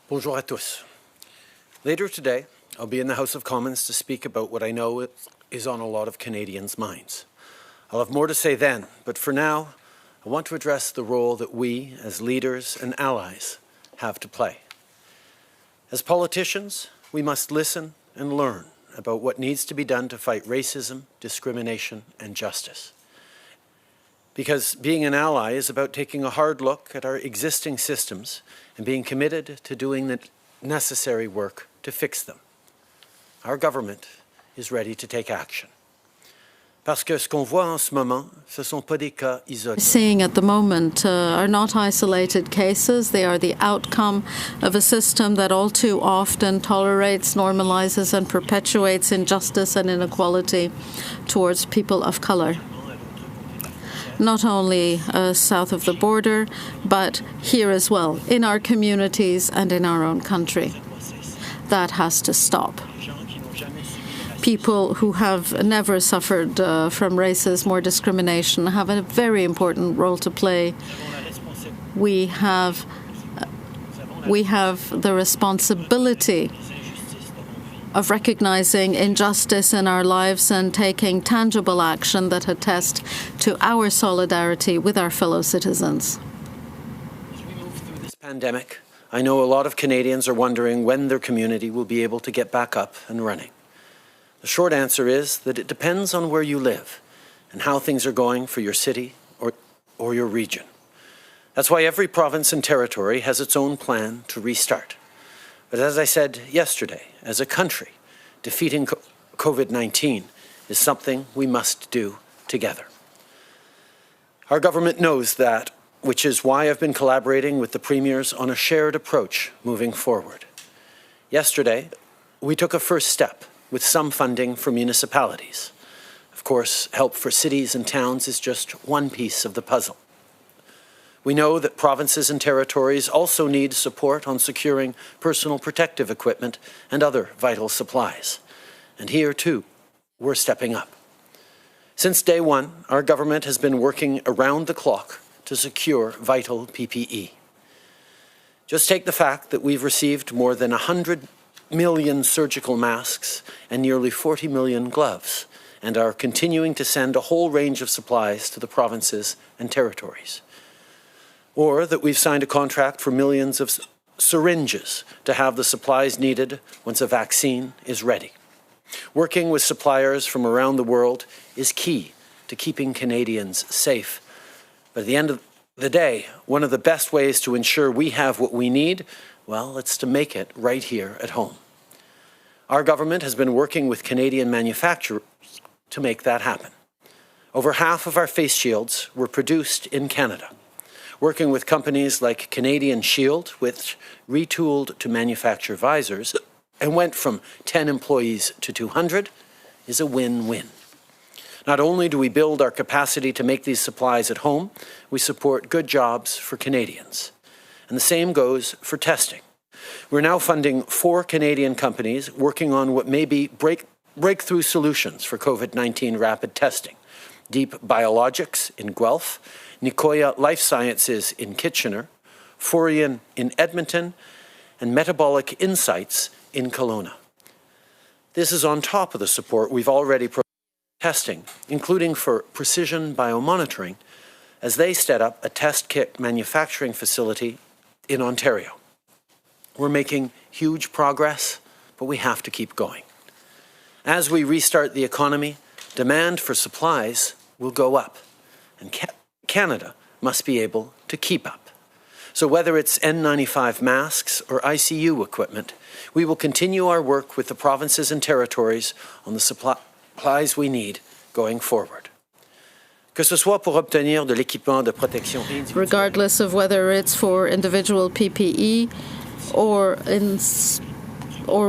Bonjour à tous. Later today, I'll be in the House of Commons to speak about what I know is on a lot of Canadians' minds. I'll have more to say then, but for now, I want to address the role that we, as leaders and allies, have to play. As politicians, we must listen and learn about what needs to be done to fight racism, discrimination, and justice. Because being an ally is about taking a hard look at our existing systems and being committed to doing the necessary work to fix them. Our government is ready to take action. Parce que ce qu'on voit en ce moment, ce sont pas des cas isolés. Seeing at the moment are not isolated cases. They are the outcome of a system that all too often tolerates, normalizes, and perpetuates injustice and inequality towards people of color. Not only south of the border, but here as well, in our communities and in our own country. That has to stop. People who have never suffered from racism or discrimination have a very important role to play. We have the responsibility of recognizing injustice in our lives and taking tangible action that attest to our solidarity with our fellow citizens. As we move through this pandemic, I know a lot of Canadians are wondering when their community will be able to get back up and running. The short answer is that it depends on where you live and how things are going for your city or your region. That's why every province and territory has its own plan to restart. But as I said yesterday, as a country, defeating COVID-19 is something we must do together. Our government knows that, which is why I've been collaborating with the premiers on a shared approach moving forward. Yesterday, we took a first step with some funding for municipalities. Of course, help for cities and towns is just one piece of the puzzle. We know that provinces and territories also need support on securing personal protective equipment and other vital supplies. And here, too, we're stepping up. Since day one, our government has been working around the clock to secure vital PPE. Just take the fact that we've received more than 100 million surgical masks and nearly 40 million gloves, and are continuing to send a whole range of supplies to the provinces and territories. Or that we've signed a contract for millions of syringes to have the supplies needed once a vaccine is ready. Working with suppliers from around the world is key to keeping Canadians safe. But at the end of the day, one of the best ways to ensure we have what we need, well, it's to make it right here at home. Our government has been working with Canadian manufacturers to make that happen. Over half of our face shields were produced in Canada. Working with companies like Canadian Shield, which retooled to manufacture visors and went from 10 employees to 200, is a win-win. Not only do we build our capacity to make these supplies at home, we support good jobs for Canadians. And the same goes for testing. We're now funding 4 Canadian companies working on what may be breakthrough solutions for COVID-19 rapid testing. Deep Biologics in Guelph, Nicoya Life Sciences in Kitchener, Forian in Edmonton, and Metabolic Insights in Kelowna. This is on top of the support we've already provided for testing, including for precision biomonitoring, as they set up a test kit manufacturing facility in Ontario. We're making huge progress, but we have to keep going. As we restart the economy, demand for supplies will go up, and Canada must be able to keep up. So whether it's N95 masks or ICU equipment, we will continue our work with the provinces and territories on the supplies we need going forward. Que ce soit pour obtenir de l'équipement de protection individuelle. Regardless of whether it's for individual PPE or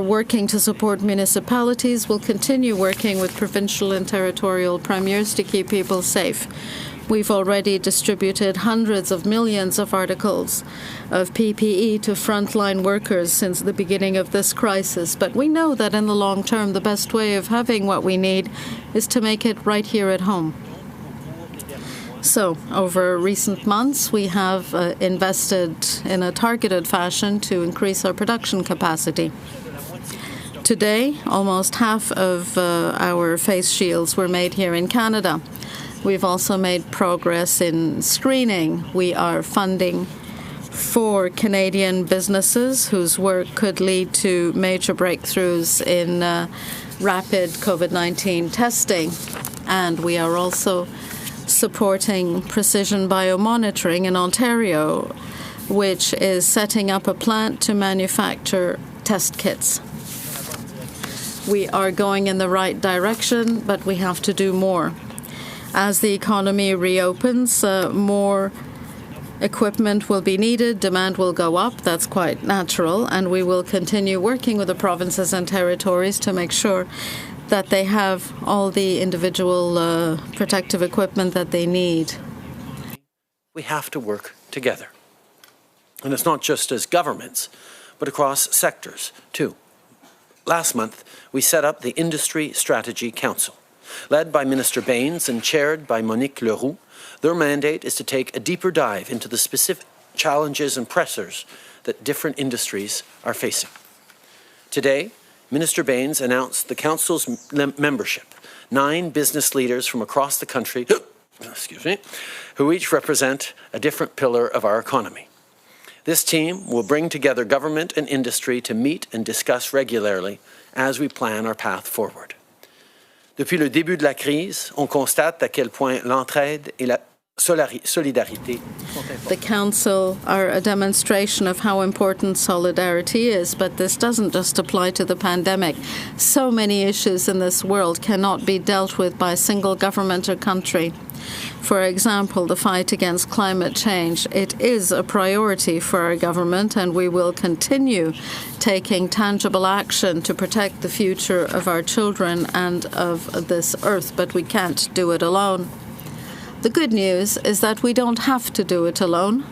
working to support municipalities, we'll continue working with provincial and territorial premiers to keep people safe. We've already distributed hundreds of millions of articles of PPE to frontline workers since the beginning of this crisis, but we know that in the long term, the best way of having what we need is to make it right here at home. So, over recent months, we have invested in a targeted fashion to increase our production capacity. Today, almost half of our face shields were made here in Canada. We've also made progress in screening. We are funding 4 Canadian businesses whose work could lead to major breakthroughs in rapid COVID-19 testing. And we are also supporting precision biomonitoring in Ontario, which is setting up a plant to manufacture test kits. We are going in the right direction, but we have to do more. As the economy reopens, more equipment will be needed, demand will go up, that's quite natural, and we will continue working with the provinces and territories to make sure that they have all the individual protective equipment that they need. We have to work together. And it's not just as governments, but across sectors, too. Last month, we set up the Industry Strategy Council. Led by Minister Baines and chaired by Monique Leroux, their mandate is to take a deeper dive into the specific challenges and pressures that different industries are facing. Today, Minister Baines announced the Council's membership, 9 business leaders from across the country, who each represent a different pillar of our economy. This team will bring together government and industry to meet and discuss regularly as we plan our path forward. Depuis le début de la crise, on constate à quel point l'entraide et la solidarité sont importantes. The Council are a demonstration of how important solidarity is, but this doesn't just apply to the pandemic. So many issues in this world cannot be dealt with by a single government or country. For example, the fight against climate change. It is a priority for our government, and we will continue taking tangible action to protect the future of our children and of this earth, but we can't do it alone. The good news is that we don't have to do it alone.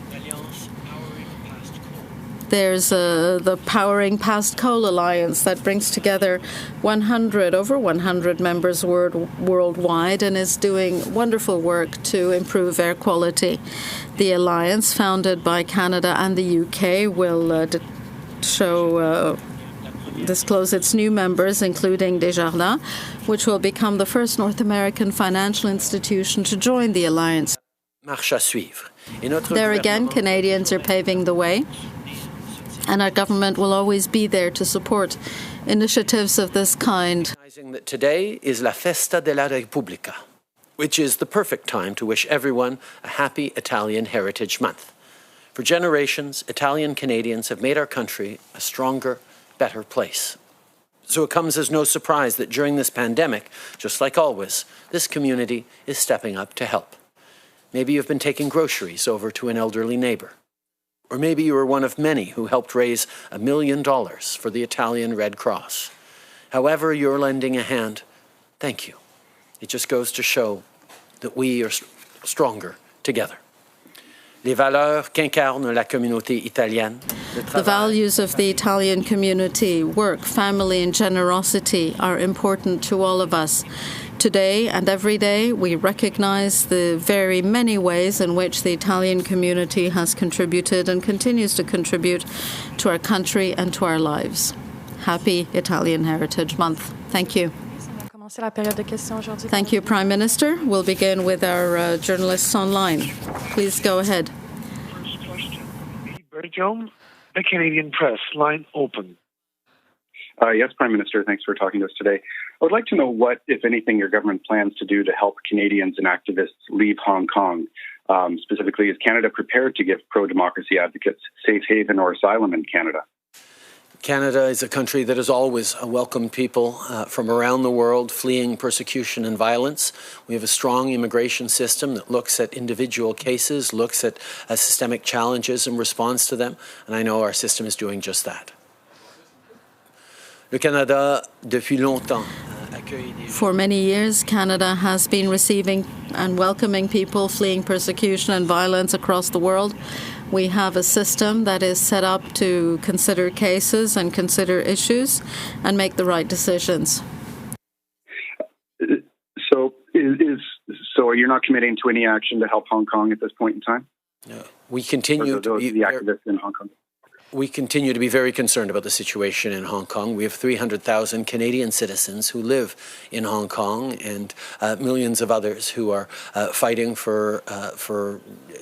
There's the Powering Past Coal Alliance that brings together over 100 members worldwide and is doing wonderful work to improve air quality. The alliance, founded by Canada and the UK, will disclose its new members, including Desjardins, which will become the first North American financial institution to join the alliance. Marche à suivre. There again, Canadians are paving the way, and our government will always be there to support initiatives of this kind. That today is La Festa della Repubblica, which is the perfect time to wish everyone a happy Italian Heritage Month. For generations, Italian Canadians have made our country a stronger, better place. So it comes as no surprise that during this pandemic, just like always, this community is stepping up to help. Maybe you've been taking groceries over to an elderly neighbor. Or maybe you were one of many who helped raise $1 million for the Italian Red Cross. However you're lending a hand, thank you. It just goes to show that we are stronger together. Les valeurs qu'incarne la communauté italienne. The values of the Italian community, work, family, and generosity are important to all of us. Today and every day, we recognize the very many ways in which the Italian community has contributed and continues to contribute to our country and to our lives. Happy Italian Heritage Month. Thank you. Thank you, Prime Minister. We'll begin with our journalists online. Please go ahead. First question. Bergeron, the Canadian Press, line open. Yes, Prime Minister, thanks for talking to us today. I would like to know what, if anything, your government plans to do to help Canadians and activists leave Hong Kong. Specifically, is Canada prepared to give pro-democracy advocates safe haven or asylum in Canada? Canada is a country that has always welcomed people from around the world fleeing persecution and violence. We have a strong immigration system that looks at individual cases, looks at systemic challenges and responds to them, and I know our system is doing just that. Le Canada, depuis longtemps, For many years, Canada has been receiving and welcoming people fleeing persecution and violence across the world. We have a system that is set up to consider cases and consider issues and make the right decisions. So So you're not committing to any action to help Hong Kong at this point in time? No. We continue to be the activists in Hong Kong. We continue to be very concerned about the situation in Hong Kong. We have 300,000 Canadian citizens who live in Hong Kong and millions of others who are fighting for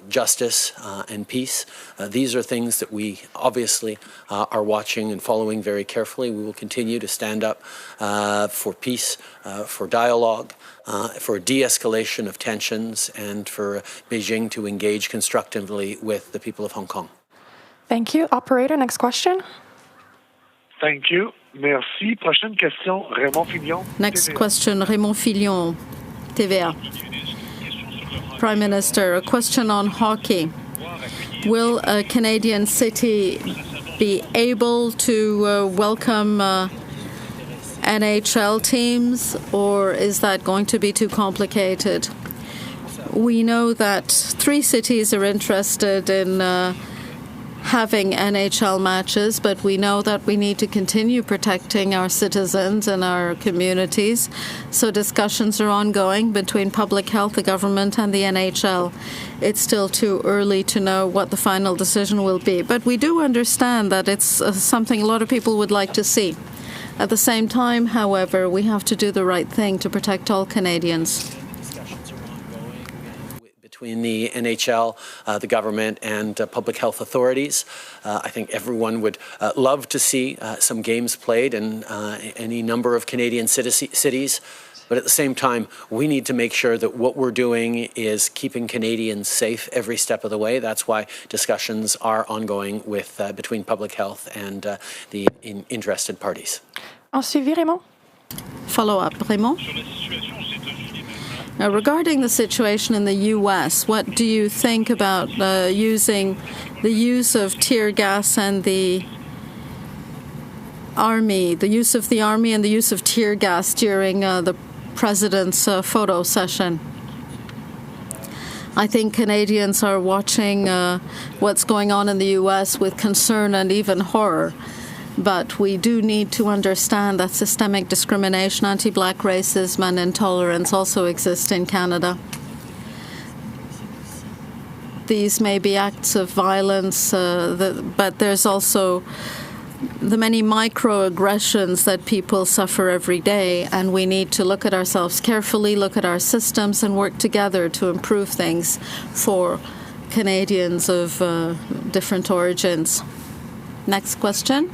justice and peace. These are things that we obviously are watching and following very carefully. We will continue to stand up for peace, for dialogue, for de-escalation of tensions, and for Beijing to engage constructively with the people of Hong Kong. Thank you. Operator, next question. Thank you. Merci. Prochaine question, Raymond Fillon. Next TVA. question, Raymond Fillon, TVA. Prime Minister, a question on hockey. Will a Canadian city be able to welcome NHL teams, or is that going to be too complicated? We know that 3 cities are interested in having NHL matches, but we know that we need to continue protecting our citizens and our communities. So discussions are ongoing between public health, the government, and the NHL. It's still too early to know what the final decision will be. But we do understand that it's something a lot of people would like to see. At the same time, however, we have to do the right thing to protect all Canadians. Between the NHL, the government, and public health authorities. I think everyone would love to see some games played in any number of Canadian cities. But at the same time, we need to make sure that what we're doing is keeping Canadians safe every step of the way. That's why discussions are ongoing with between public health and the interested parties. En suivi, Raymond. Follow up, Raymond. Now, regarding the situation in the U.S., what do you think about using the use of tear gas and the army, the use of the army and the use of tear gas during the president's photo session? I think Canadians are watching what's going on in the U.S. with concern and even horror. But we do need to understand that systemic discrimination, anti-black racism and intolerance also exist in Canada. These may be acts of violence, but there's also the many microaggressions that people suffer every day, and we need to look at ourselves carefully, look at our systems, and work together to improve things for Canadians of different origins. Next question.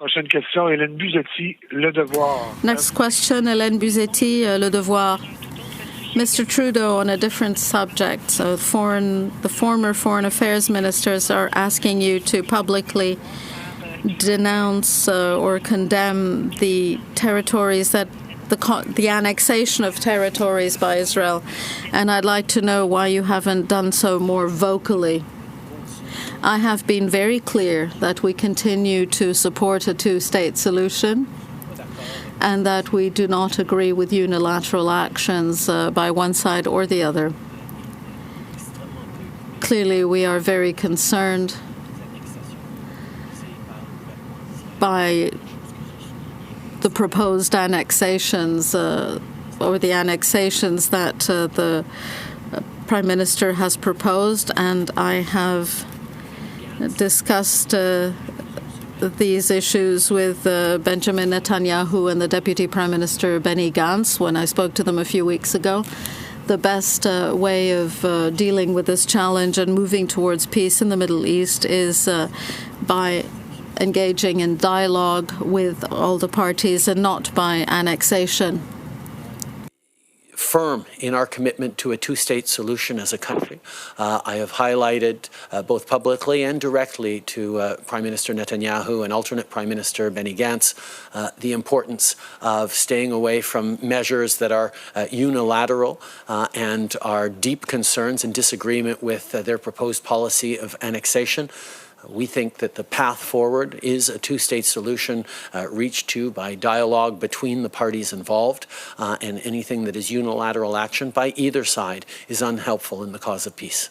Prochaine question, Hélène Buzetti, Le Devoir. Next question, Hélène Buzetti, Le Devoir. Mr. Trudeau, on a different subject, so the former foreign affairs ministers are asking you to publicly denounce or condemn the territories that the annexation of territories by Israel, and I'd like to know why you haven't done so more vocally. I have been very clear that we continue to support a two-state solution and that we do not agree with unilateral actions by one side or the other. Clearly, we are very concerned by the proposed annexations or the annexations that the Prime Minister has proposed, and I have discussed these issues with Benjamin Netanyahu and the Deputy Prime Minister Benny Gantz when I spoke to them a few weeks ago. The best way of dealing with this challenge and moving towards peace in the Middle East is by engaging in dialogue with all the parties and not by annexation. Firm in our commitment to a two-state solution as a country. I have highlighted both publicly and directly to Prime Minister Netanyahu and alternate Prime Minister Benny Gantz the importance of staying away from measures that are unilateral and are deep concerns and disagreement with their proposed policy of annexation. We think that the path forward is a two-state solution reached to by dialogue between the parties involved, and anything that is unilateral action by either side is unhelpful in the cause of peace.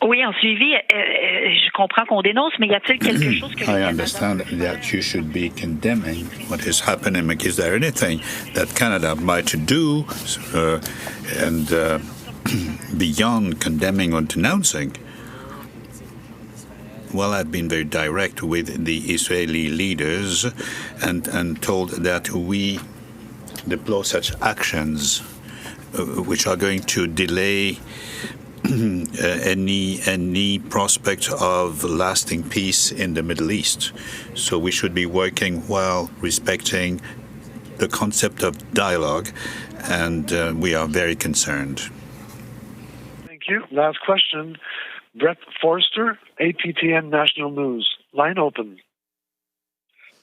Oui, en suivi, je comprends qu'on dénonce, mais y a-t-il quelque chose que I understand that you should be condemning what is happening. Is there anything that Canada might do and beyond condemning or denouncing? Well, I've been very direct with the Israeli leaders and told that we deplore such actions which are going to delay any prospect of lasting peace in the Middle East. So we should be working while respecting the concept of dialogue, and we are very concerned. Thank you. Last question. Brett Forster, APTN National News. Line open.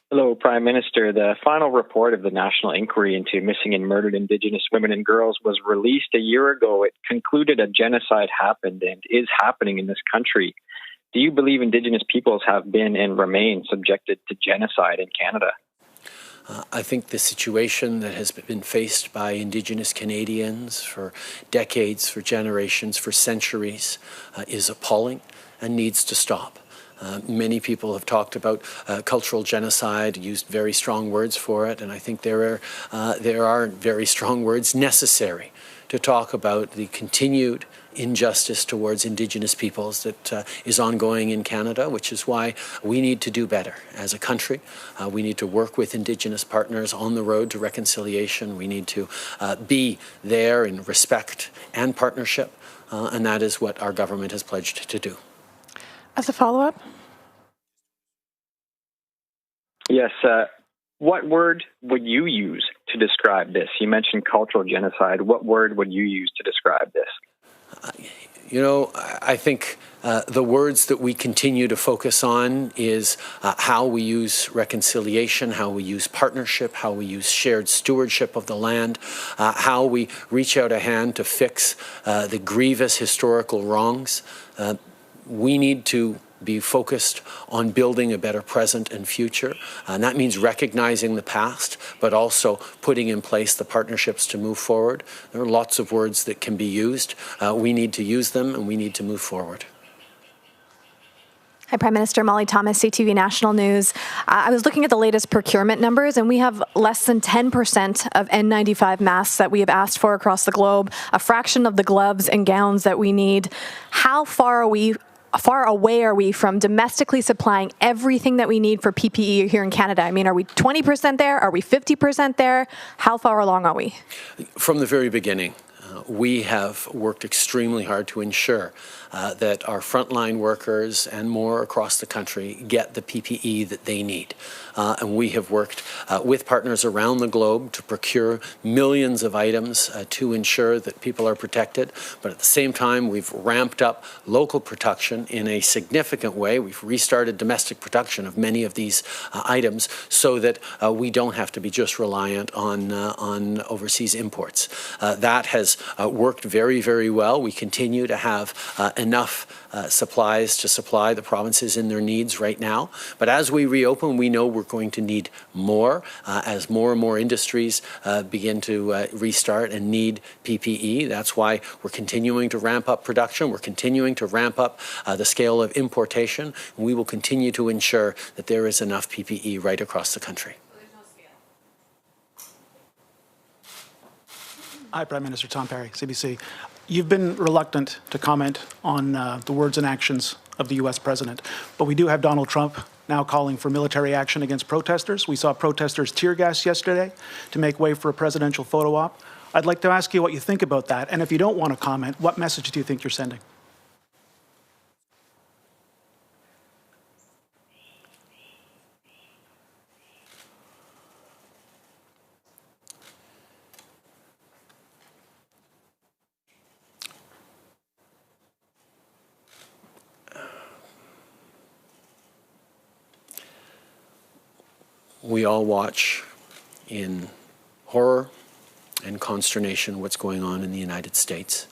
Hello, Prime Minister. The final report of the National Inquiry into Missing and Murdered Indigenous Women and Girls was released a year ago. It concluded a genocide happened and is happening in this country. Do you believe Indigenous peoples have been and remain subjected to genocide in Canada? I think the situation that has been faced by Indigenous Canadians for decades, for generations, for centuries is appalling and needs to stop. Many people have talked about cultural genocide, used very strong words for it, and I think there are very strong words necessary to talk about the continued injustice towards Indigenous peoples that is ongoing in Canada, which is why we need to do better as a country. We need to work with Indigenous partners on the road to reconciliation. We need to be there in respect and partnership, and that is what our government has pledged to do. As a follow-up? Yes. What word would you use to describe this? You mentioned cultural genocide. What word would you use to describe this? I think the words that we continue to focus on is how we use reconciliation, how we use partnership, how we use shared stewardship of the land, how we reach out a hand to fix the grievous historical wrongs. We need to be focused on building a better present and future. And that means recognizing the past, but also putting in place the partnerships to move forward. There are lots of words that can be used. We need to use them and we need to move forward. Hi, Prime Minister. Molly Thomas, CTV National News. I was looking at the latest procurement numbers, and we have less than 10% of N95 masks that we have asked for across the globe, a fraction of the gloves and gowns that we need. How far away are we from domestically supplying everything that we need for PPE here in Canada? I mean, are we 20% there? Are we 50% there? How far along are we? From the very beginning, we have worked extremely hard to ensure that our frontline workers and more across the country get the PPE that they need. And we have worked with partners around the globe to procure millions of items to ensure that people are protected. But at the same time, we've ramped up local production in a significant way. We've restarted domestic production of many of these items so that we don't have to be just reliant on overseas imports. That has worked very, very well. We continue to have enough supplies to supply the provinces in their needs right now. But as we reopen, we know we're going to need more as more and more industries begin to restart and need PPE. That's why we're continuing to ramp up production. We're continuing to ramp up the scale of importation. And we will continue to ensure that there is enough PPE right across the country. Hi, Prime Minister. Tom Perry, CBC. You've been reluctant to comment on the words and actions of the U.S. president, but we do have Donald Trump now calling for military action against protesters. We saw protesters tear gas yesterday to make way for a presidential photo op. I'd like to ask you what you think about that, and if you don't want to comment, what message do you think you're sending? We all watch in horror and consternation what's going on in the United States.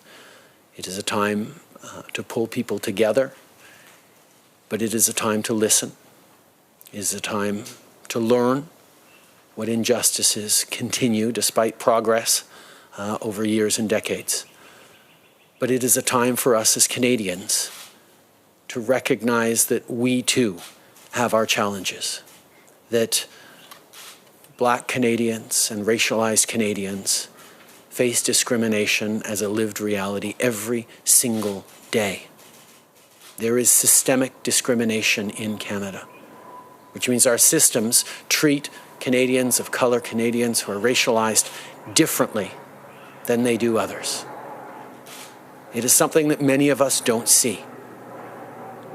It is a time to pull people together, but it is a time to listen. It is a time to learn what injustices continue despite progress over years and decades. But it is a time for us as Canadians to recognize that we too have our challenges, that Black Canadians and racialized Canadians face discrimination as a lived reality every single day. There is systemic discrimination in Canada, which means our systems treat Canadians of color, Canadians who are racialized, differently than they do others. It is something that many of us don't see,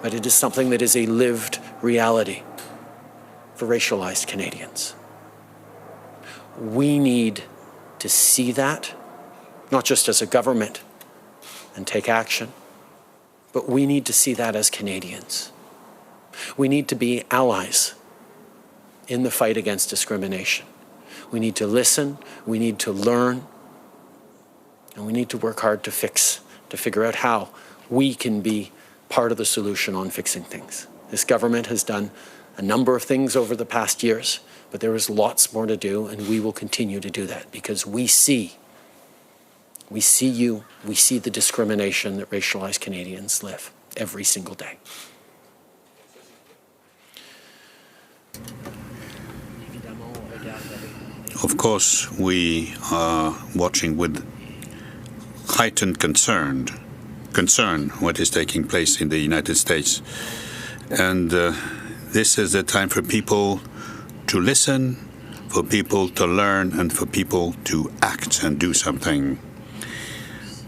but it is something that is a lived reality for racialized Canadians. We need to see that, not just as a government and take action, but we need to see that as Canadians. We need to be allies in the fight against discrimination. We need to listen, we need to learn, and we need to work hard to figure out how we can be part of the solution on fixing things. This government has done a number of things over the past years, but there is lots more to do, and we will continue to do that because we see you, we see the discrimination that racialized Canadians live every single day. Of course, we are watching with heightened concern what is taking place in the United States. And this is the time for people to listen, for people to learn, and for people to act and do something.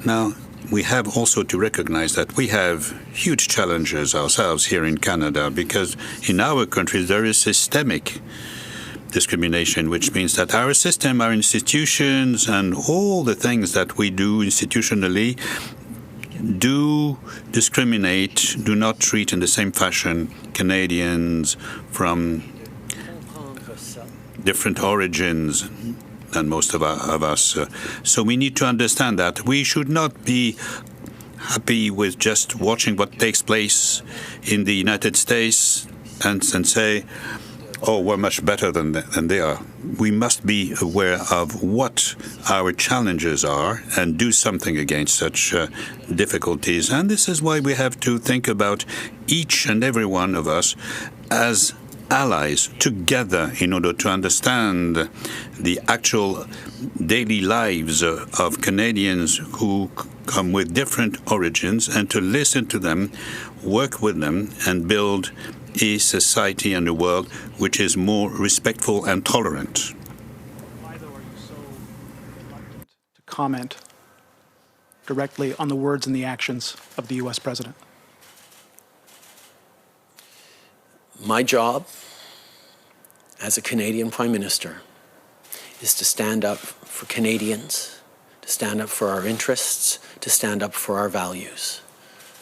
Now, we have also to recognize that we have huge challenges ourselves here in Canada because in our country there is systemic discrimination, which means that our system, our institutions, and all the things that we do institutionally do discriminate, do not treat in the same fashion Canadians from different origins than most of us. So we need to understand that we should not be happy with just watching what takes place in the United States and say, oh, we're much better than they are. We must be aware of what our challenges are and do something against such difficulties. And this is why we have to think about each and every one of us as allies together in order to understand the actual daily lives of Canadians who come with different origins and to listen to them, work with them, and build a society and a world which is more respectful and tolerant. Why, though, are you so reluctant to comment directly on the words and the actions of the U.S. president? My job as a Canadian Prime Minister is to stand up for Canadians, to stand up for our interests, to stand up for our values.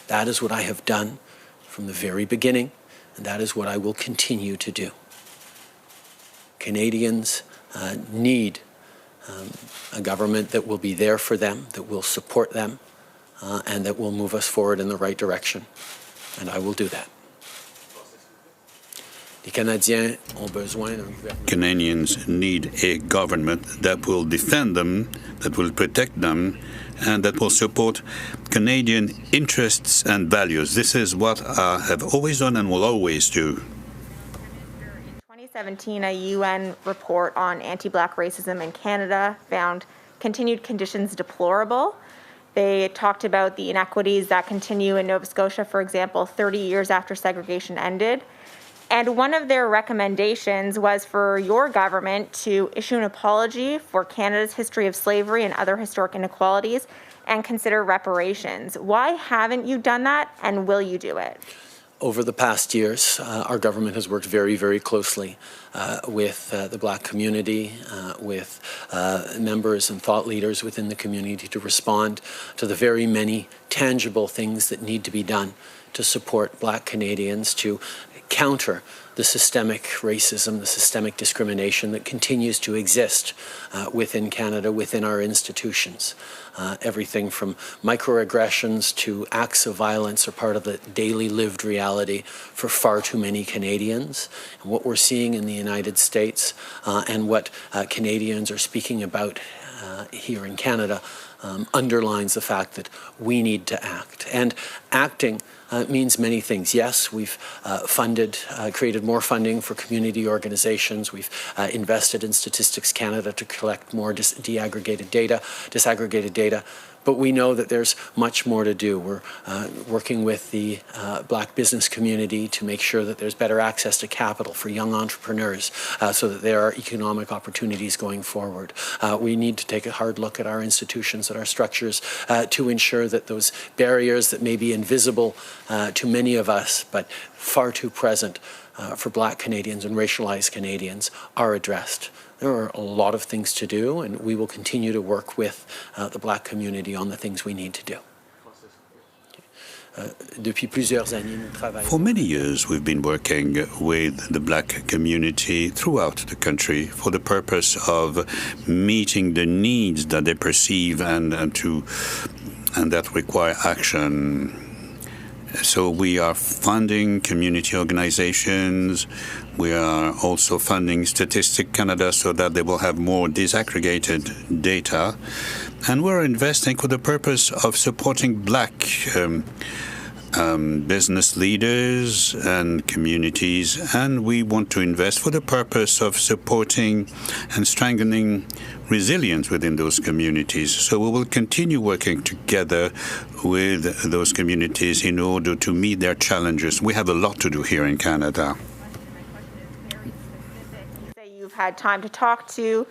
That is what I have done from the very beginning, and that is what I will continue to do. Canadians need a government that will be there for them, that will support them, and that will move us forward in the right direction. And I will do that. Canadians need a government that will defend them, that will protect them, and that will support Canadian interests and values. This is what I have always done and will always do. In 2017, a UN report on anti-Black racism in Canada found continued conditions deplorable. They talked about the inequities that continue in Nova Scotia, for example, 30 years after segregation ended. And one of their recommendations was for your government to issue an apology for Canada's history of slavery and other historic inequalities and consider reparations. Why haven't you done that, and will you do it? Over the past years, our government has worked very, very closely with the Black community, with members and thought leaders within the community to respond to the very many tangible things that need to be done to support Black Canadians, to counter the systemic racism, the systemic discrimination that continues to exist within Canada, within our institutions. Everything from microaggressions to acts of violence are part of the daily lived reality for far too many Canadians. And what we're seeing in the United States and what Canadians are speaking about here in Canada underlines the fact that we need to act. And acting means many things. Yes, we've created more funding for community organizations. We've invested in Statistics Canada to collect more disaggregated data. But we know that there's much more to do. We're working with the Black business community to make sure that there's better access to capital for young entrepreneurs so that there are economic opportunities going forward. We need to take a hard look at our institutions and our structures to ensure that those barriers that may be invisible to many of us, but far too present for Black Canadians and racialized Canadians, are addressed. There are a lot of things to do, and we will continue to work with the Black community on the things we need to do. For many years, we've been working with the Black community throughout the country for the purpose of meeting the needs that they perceive and that require action. So we are funding community organizations. We are also funding Statistics Canada so that they will have more disaggregated data. And we're investing for the purpose of supporting Black business leaders and communities. And we want to invest for the purpose of supporting and strengthening resilience within those communities. So we will continue working together with those communities in order to meet their challenges. We have a lot to do here in Canada. You say you've had time to talk to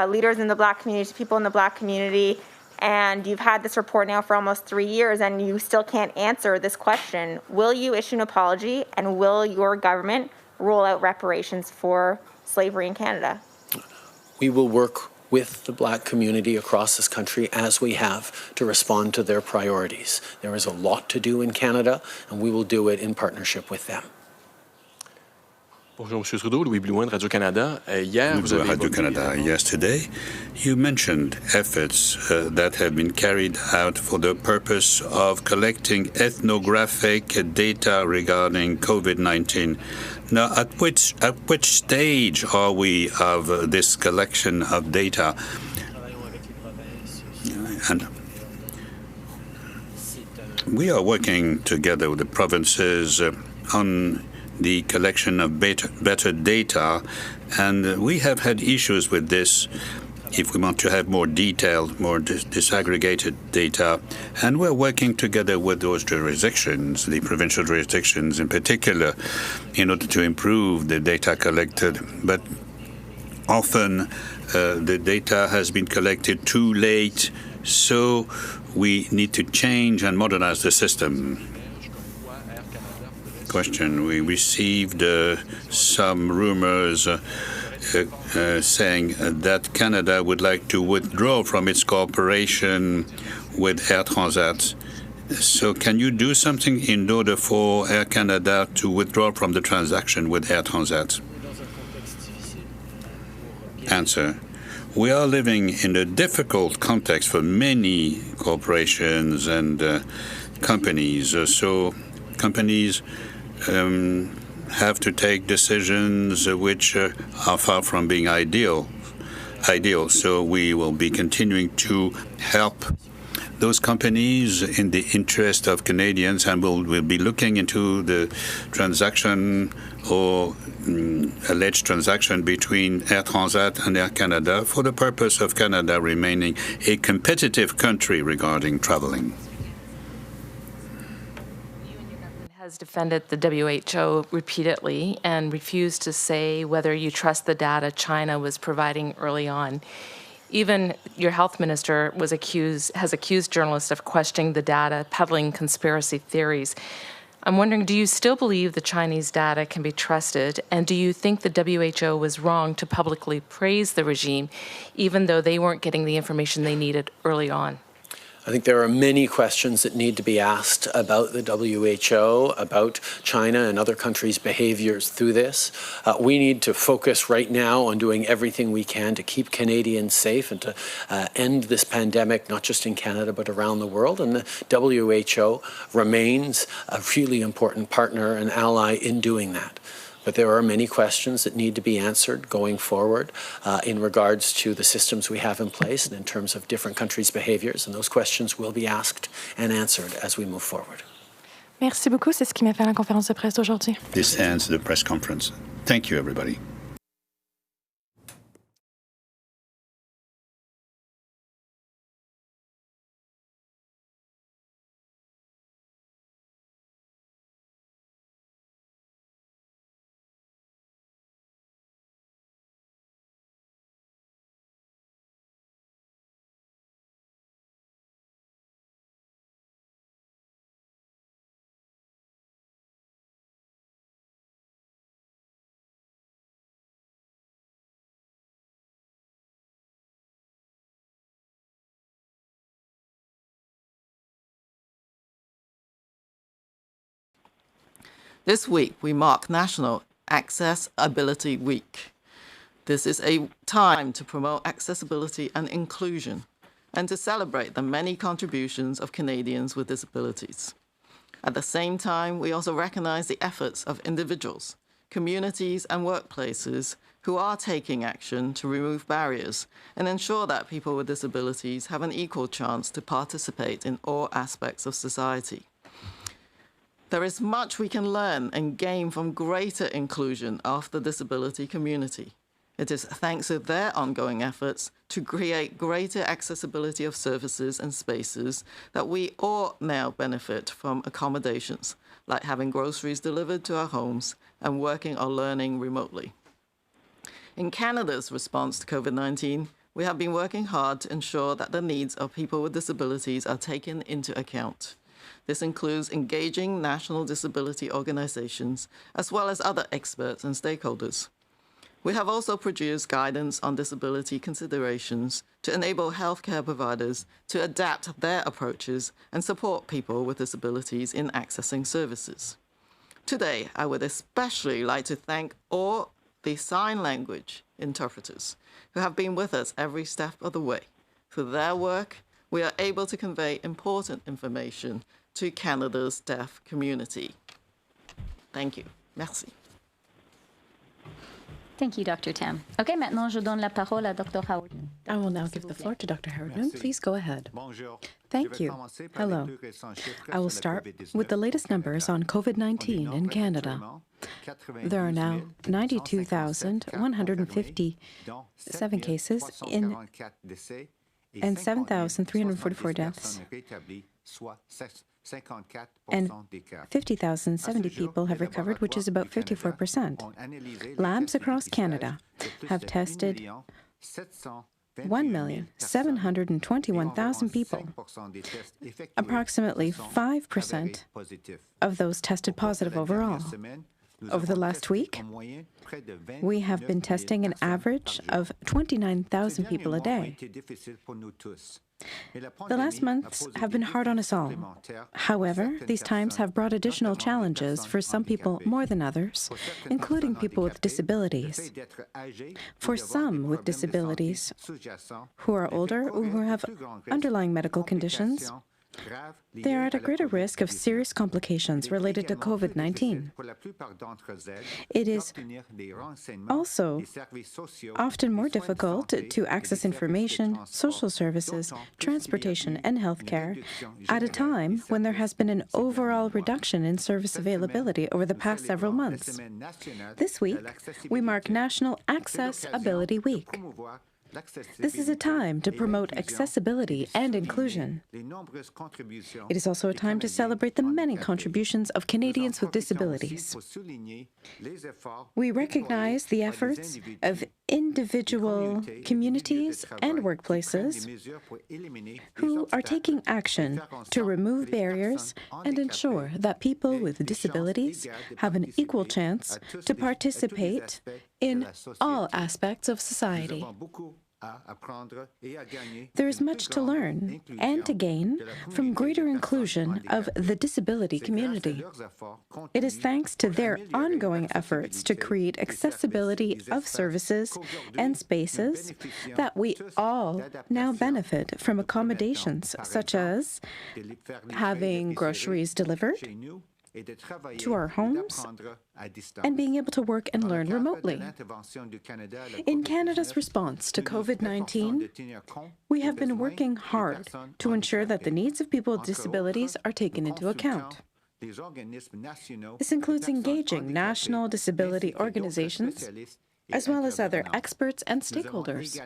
leaders in the Black community, people in the Black community, and you've had this report now for almost 3 years, and you still can't answer this question. Will you issue an apology, and will your government roll out reparations for slavery in Canada? We will work with the Black community across this country as we have to respond to their priorities. There is a lot to do in Canada, and we will do it in partnership with them. Bonjour, Monsieur Trudeau. Louis Blouin de Radio-Canada. Hier, vous avez Radio-Canada. Yesterday, you mentioned efforts that have been carried out for the purpose of collecting ethnographic data regarding COVID-19. Now, at which stage are we of this collection of data? And we are working together with the provinces on the collection of better data, and we have had issues with this if we want to have more detailed, more disaggregated data. And we're working together with those jurisdictions, the provincial jurisdictions in particular, in order to improve the data collected. But often the data has been collected too late, so we need to change and modernize the system. Question. We received some rumors saying that Canada would like to withdraw from its cooperation with Air Transat. So can you do something in order for Air Canada to withdraw from the transaction with Air Transat? Answer. We are living in a difficult context for many corporations and companies. So companies have to take decisions which are far from being ideal. So we will be continuing to help those companies in the interest of Canadians, and we'll be looking into the transaction or alleged transaction between Air Transat and Air Canada for the purpose of Canada remaining a competitive country regarding traveling. Has defended the WHO repeatedly and refused to say whether you trust the data China was providing early on. Even your health minister has accused journalists of questioning the data, peddling conspiracy theories. I'm wondering, do you still believe the Chinese data can be trusted? And do you think the WHO was wrong to publicly praise the regime, even though they weren't getting the information they needed early on? I think there are many questions that need to be asked about the WHO, about China and other countries' behaviors through this. We need to focus right now on doing everything we can to keep Canadians safe and to end this pandemic, not just in Canada, but around the world. And the WHO remains a really important partner and ally in doing that. But there are many questions that need to be answered going forward in regards to the systems we have in place and in terms of different countries' behaviors. And those questions will be asked and answered as we move forward. Merci beaucoup. C'est ce qui m'a fait la conférence de presse d'aujourd'hui. This ends the press conference. Thank you, everybody. This week, we mark National Accessibility Week. This is a time to promote accessibility and inclusion and to celebrate the many contributions of Canadians with disabilities. At the same time, we also recognize the efforts of individuals, communities, and workplaces who are taking action to remove barriers and ensure that people with disabilities have an equal chance to participate in all aspects of society. There is much we can learn and gain from greater inclusion of the disability community. It is thanks to their ongoing efforts to create greater accessibility of services and spaces that we all now benefit from accommodations, like having groceries delivered to our homes and working or learning remotely. In Canada's response to COVID-19, we have been working hard to ensure that the needs of people with disabilities are taken into account. This includes engaging national disability organizations, as well as other experts and stakeholders. We have also produced guidance on disability considerations to enable healthcare providers to adapt their approaches and support people with disabilities in accessing services. Today, I would especially like to thank all the sign language interpreters who have been with us every step of the way. Through their work, we are able to convey important information to Canada's deaf community. Thank you. Merci. Thank you, Dr. Tam. Okay, maintenant je donne la parole à Dr. Howard. I will now give the floor to Dr. Howard. Please go ahead. Thank you. Hello. I will start with the latest numbers on COVID-19 in Canada. There are now 92,157 cases and 7,344 deaths. And 50,070 people have recovered, which is about 54%. Labs across Canada have tested 1,721,000 people. Approximately 5% of those tested positive overall. Over the last week, we have been testing an average of 29,000 people a day. The last months have been hard on us all. However, these times have brought additional challenges for some people more than others, including people with disabilities. For some with disabilities who are older or who have underlying medical conditions, they are at a greater risk of serious complications related to COVID-19. It is also often more difficult to access information, social services, transportation, and healthcare at a time when there has been an overall reduction in service availability over the past several months. This week, we mark National Accessibility Week. This is a time to promote accessibility and inclusion. It is also a time to celebrate the many contributions of Canadians with disabilities. We recognize the efforts of individual communities and workplaces who are taking action to remove barriers and ensure that people with disabilities have an equal chance to participate in all aspects of society. There is much to learn and to gain from greater inclusion of the disability community. It is thanks to their ongoing efforts to create accessibility of services and spaces that we all now benefit from accommodations such as having groceries delivered, to our homes, and being able to work and learn remotely. In Canada's response to COVID-19, we have been working hard to ensure that the needs of people with disabilities are taken into account. This includes engaging national disability organizations, as well as other experts and stakeholders.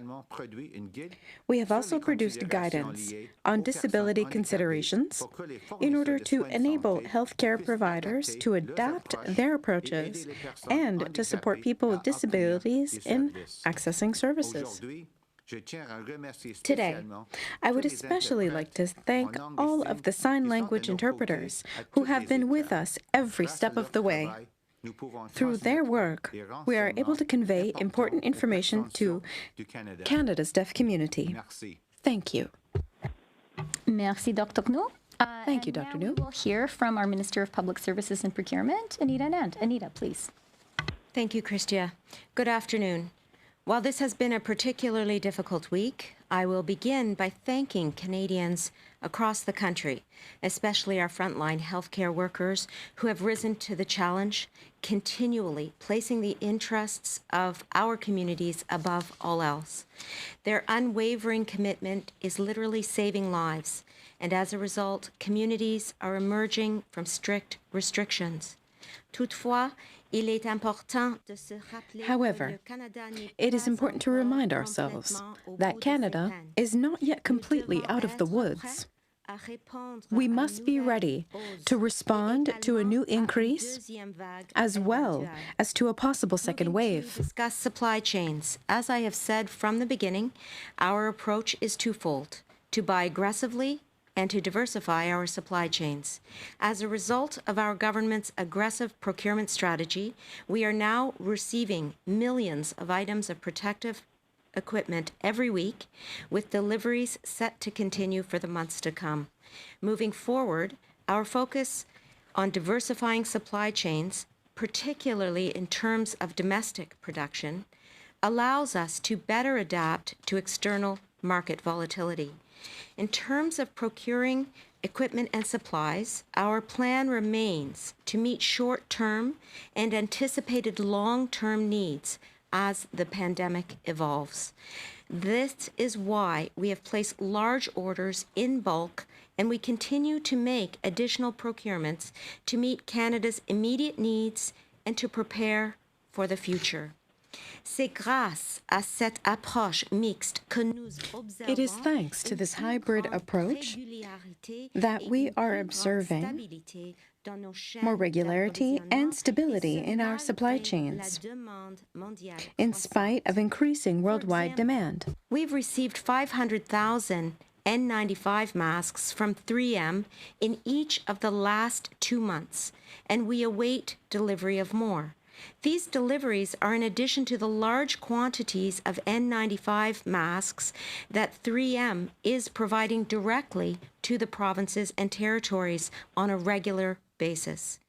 We have also produced guidance on disability considerations in order to enable healthcare providers to adapt their approaches and to support people with disabilities in accessing services. Today, I would especially like to thank all of the sign language interpreters who have been with us every step of the way. Through their work, we are able to convey important information to Canada's deaf community. Thank you. Merci, Dr. Knu. Thank you, Dr. Knu. We will hear from our Minister of Public Services and Procurement, Anita Anand. Anita, please. Thank you, Christia. Good afternoon. While this has been a particularly difficult week, I will begin by thanking Canadians across the country, especially our frontline healthcare workers who have risen to the challenge, continually placing the interests of our communities above all else. Their unwavering commitment is literally saving lives, and as a result, communities are emerging from strict restrictions. Toutefois, However, it is important to remind ourselves that Canada is not yet completely out of the woods. We must be ready to respond to a new increase as well as to a possible second wave. Discuss supply chains. As I have said from the beginning, our approach is twofold: to buy aggressively and to diversify our supply chains. As a result of our government's aggressive procurement strategy, we are now receiving millions of items of protective equipment every week, with deliveries set to continue for the months to come. Moving forward, our focus on diversifying supply chains, particularly in terms of domestic production, allows us to better adapt to external market volatility. In terms of procuring equipment and supplies, our plan remains to meet short-term and anticipated long-term needs as the pandemic evolves. This is why we have placed large orders in bulk, and we continue to make additional procurements to meet Canada's immediate needs and to prepare for the future. It is thanks to this hybrid approach that we are observing more regularity and stability in our supply chains, in spite of increasing worldwide demand. We've received 500,000 N95 masks from 3M in each of the last 2 months, and we await delivery of more. These deliveries are in addition to the large quantities of N95 masks that 3M is providing directly to the provinces and territories on a regular basis.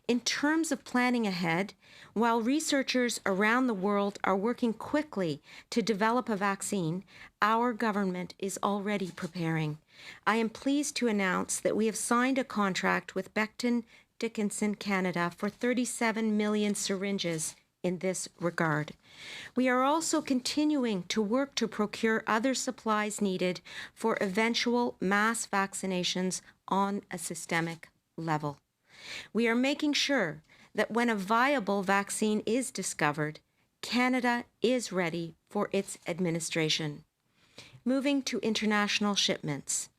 In terms of planning ahead, while researchers around the world are working quickly to develop a vaccine, our government is already preparing. I am pleased to announce that we have signed a contract with Becton Dickinson Canada for 37 million syringes in this regard. We are also continuing to work to procure other supplies needed for eventual mass vaccinations on a systemic level. We are making sure that when a viable vaccine is discovered, Canada is ready for its administration. Moving to international shipments.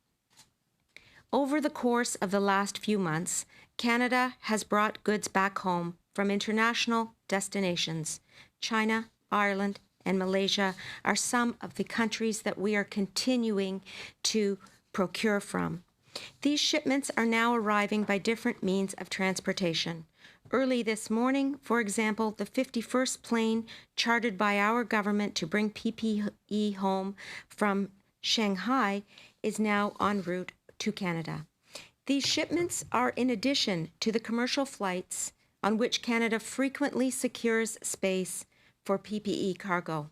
Over the course of the last few months, Canada has brought goods back home from international destinations. China, Ireland, and Malaysia are some of the countries that we are continuing to procure from. These shipments are now arriving by different means of transportation. Early this morning, for example, the 51st plane chartered by our government to bring PPE home from Shanghai is now en route to Canada. These shipments are in addition to the commercial flights on which Canada frequently secures space for PPE cargo.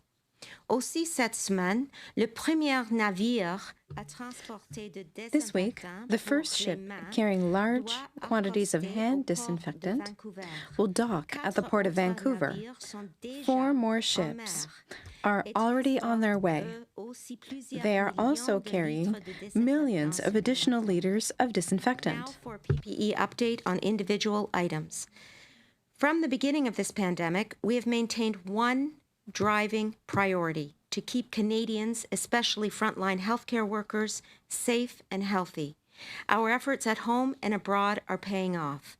Aussi cette semaine, le premier navire a transporté de This week, désinfectants the pour first les ship mains carrying large doit quantities of accoster hand au port de disinfectant Vancouver. will dock at the port of 4 autres Vancouver. navires sont déjà 4 more en ships mer are et already on their transportent, way. eux aussi, plusieurs They are also millions de carrying litres de désinfectant millions of additional liters of Now disinfectant. for a PPE update on individual items. From the beginning of this pandemic, we have maintained one driving priority: to keep Canadians, especially frontline healthcare workers, safe and healthy. Our efforts at home and abroad are paying off.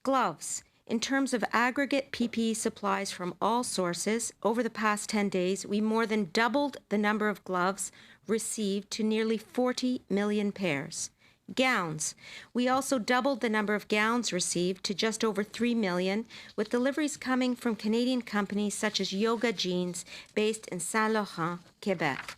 Gloves. In terms of aggregate PPE supplies from all sources, over the past 10 days, we more than doubled the number of gloves received to nearly 40 million pairs. Gowns. We also doubled the number of gowns received to just over 3 million, with deliveries coming from Canadian companies such as Yoga Jeans, based in Saint-Laurent, Quebec.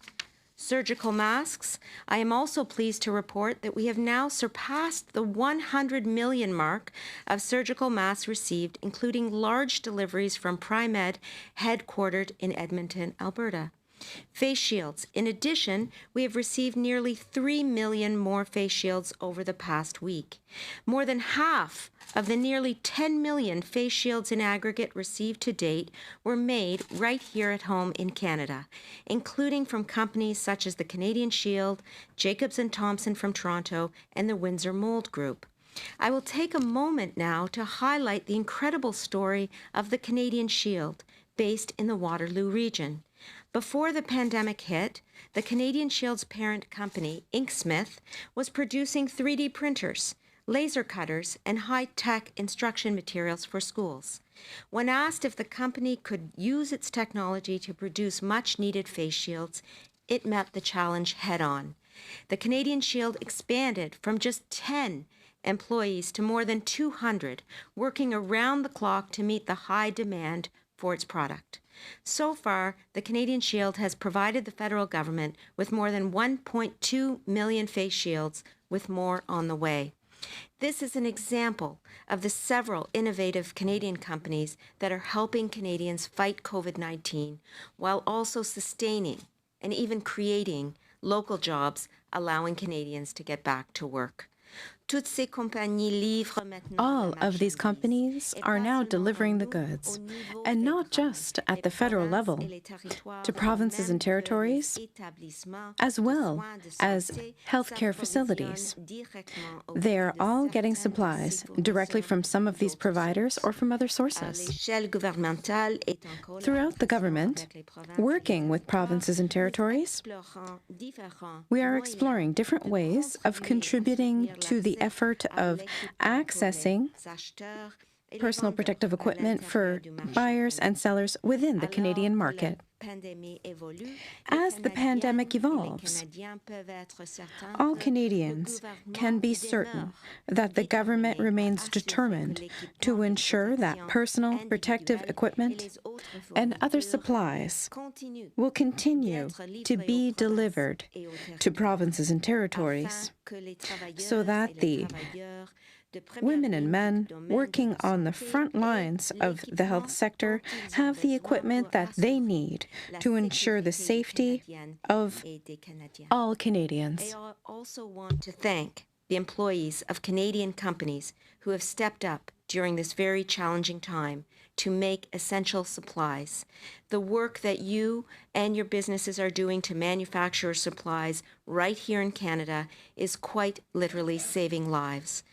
Surgical masks. I am also pleased to report that we have now surpassed the 100 million mark of surgical masks received, including large deliveries from PriMed, headquartered in Edmonton, Alberta. Face shields. In addition, we have received nearly 3 million more face shields over the past week. More than half of the nearly 10 million face shields in aggregate received to date were made right here at home in Canada, including from companies such as the Canadian Shield, Jacobs & Thompson from Toronto, and the Windsor Mold Group. I will take a moment now to highlight the incredible story of the Canadian Shield, based in the Waterloo region. Before the pandemic hit, the Canadian Shield's parent company, Inksmith, was producing 3D printers, laser cutters, and high-tech instruction materials for schools. When asked if the company could use its technology to produce much-needed face shields, it met the challenge head-on. The Canadian Shield expanded from just 10 employees to more than 200, working around the clock to meet the high demand for its product. So far, the Canadian Shield has provided the federal government with more than 1.2 million face shields, with more on the way. This is an example of the several innovative Canadian companies that are helping Canadians fight COVID-19 while also sustaining and even creating local jobs, allowing Canadians to get back to work. All of these companies are now delivering the goods, and not just at the federal level, to provinces and territories, as well as healthcare facilities. They are all getting supplies directly from some of these providers or from other sources. Throughout the government, working with provinces and territories, we are exploring different ways of contributing to the effort of accessing personal protective equipment for buyers and sellers within the Canadian market. As the pandemic evolves, all Canadians can be certain that the government remains determined to ensure that personal protective equipment and other supplies will continue to be delivered to provinces and territories, so that the women and men working on the front lines of the health sector have the equipment that they need to ensure the safety of all Canadians. I also want to thank the employees of Canadian companies who have stepped up during this very challenging time to make essential supplies. The work that you and your businesses are doing to manufacture supplies right here in Canada is quite literally saving lives.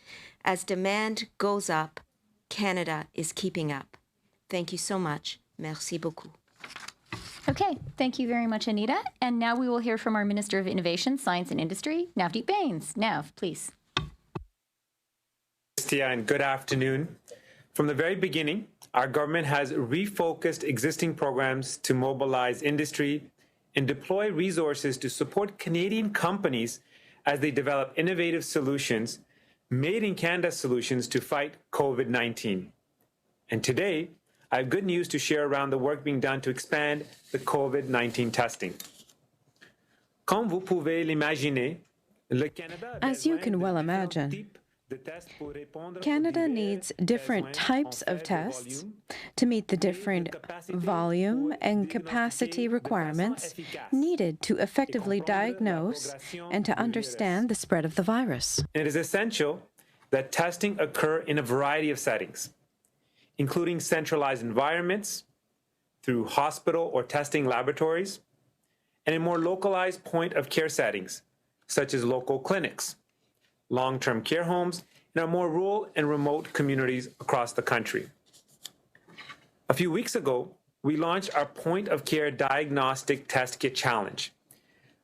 As demand goes up, Canada is keeping up. Thank you so much. Merci beaucoup. Okay, thank you very much, Anita. And now we will hear from our Minister of Innovation, Science and Industry, Navdeep Bains. Nav, please. And good afternoon. From the very beginning, our government has refocused existing programs to mobilize industry and deploy resources to support Canadian companies as they develop innovative solutions, made in Canada solutions to fight COVID-19. And today, I have good news to share around the work being done to expand the COVID-19 testing. Comme vous pouvez l'imaginer, le Canada As you can well imagine, Canada needs different types of tests to meet the different volume and capacity requirements needed to effectively diagnose and to understand the spread of the virus. It is essential that testing occur in a variety of settings, including centralized environments, through hospital or testing laboratories, and in more localized point-of-care settings, such as local clinics, long-term care homes, in our more rural and remote communities across the country. A few weeks ago, we launched our point-of-care diagnostic test kit challenge.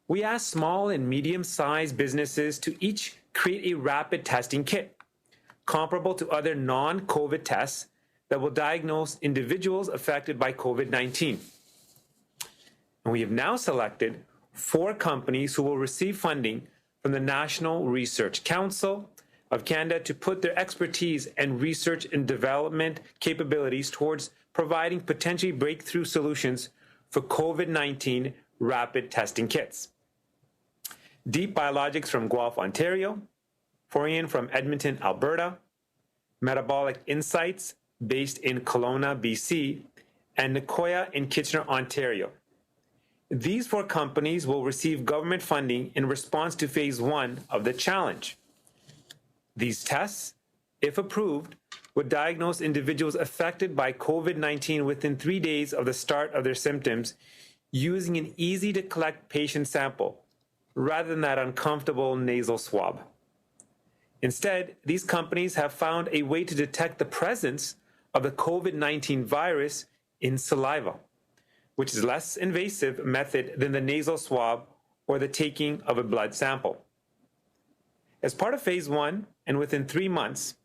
We asked small and medium-sized businesses to each create a rapid testing kit, comparable to other non-COVID tests that will diagnose individuals affected by COVID-19. And we have now selected 4 companies who will receive funding from the National Research Council of Canada to put their expertise and research and development capabilities towards providing potentially breakthrough solutions for COVID-19 rapid testing kits. Deep Biologics from Guelph, Ontario, Forian from Edmonton, Alberta, Metabolic Insights based in Kelowna, BC, and Nicoya in Kitchener, Ontario. These 4 companies will receive government funding in response to phase 1 of the challenge. These tests, if approved, would diagnose individuals affected by COVID-19 within 3 days of the start of their symptoms using an easy-to-collect patient sample rather than that uncomfortable nasal swab. Instead, these companies have found a way to detect the presence of the COVID-19 virus in saliva, which is a less invasive method than the nasal swab or the taking of a blood sample. As part of phase 1, and within 3 months,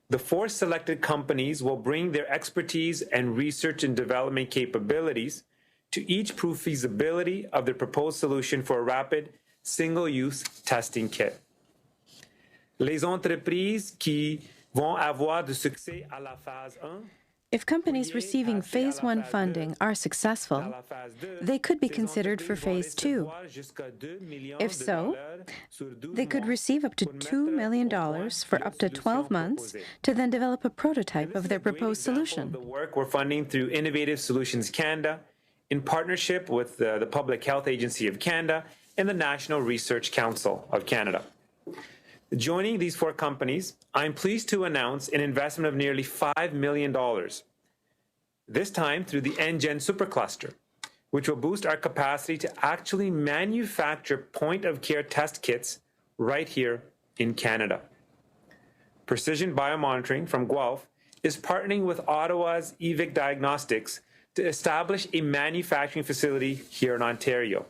the 4 selected companies will bring their expertise and research and development capabilities to each prove feasibility of their proposed solution for a rapid single-use testing kit. Les entreprises qui vont avoir du succès à la phase 1. If companies receiving Phase 1 funding are successful, they could be considered for Phase 2. If so, they could receive up to $2 million for up to 12 months to then develop a prototype of their proposed solution. The work we're funding through Innovative Solutions Canada in partnership with the Public Health Agency of Canada and the National Research Council of Canada. Joining these 4 companies, I'm pleased to announce an investment of nearly $5 million, this time through the NGen Supercluster, which will boost our capacity to actually manufacture point-of-care test kits right here in Canada. Precision Biomonitoring from Guelph is partnering with Ottawa's EVIC Diagnostics to establish a manufacturing facility here in Ontario.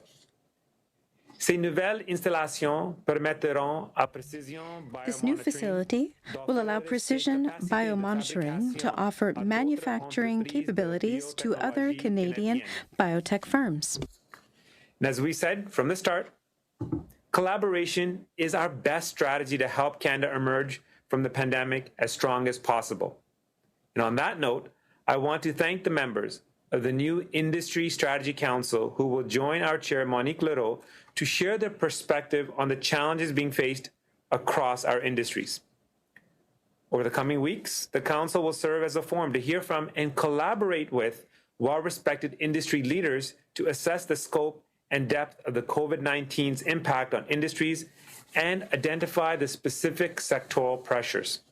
Ces nouvelles installations permettront à Precision Biomonitoring. This new facility will allow Precision Biomonitoring to offer manufacturing capabilities to other Canadian biotech firms. And as we said from the start, collaboration is our best strategy to help Canada emerge from the pandemic as strong as possible. And on that note, I want to thank the members of the new Industry Strategy Council who will join our chair, Monique Leroux, to share their perspective on the challenges being faced across our industries. Over the coming weeks, the Council will serve as a forum to hear from and collaborate with well-respected industry leaders to assess the scope and depth of the COVID-19's impact on industries and identify the specific sectoral pressures.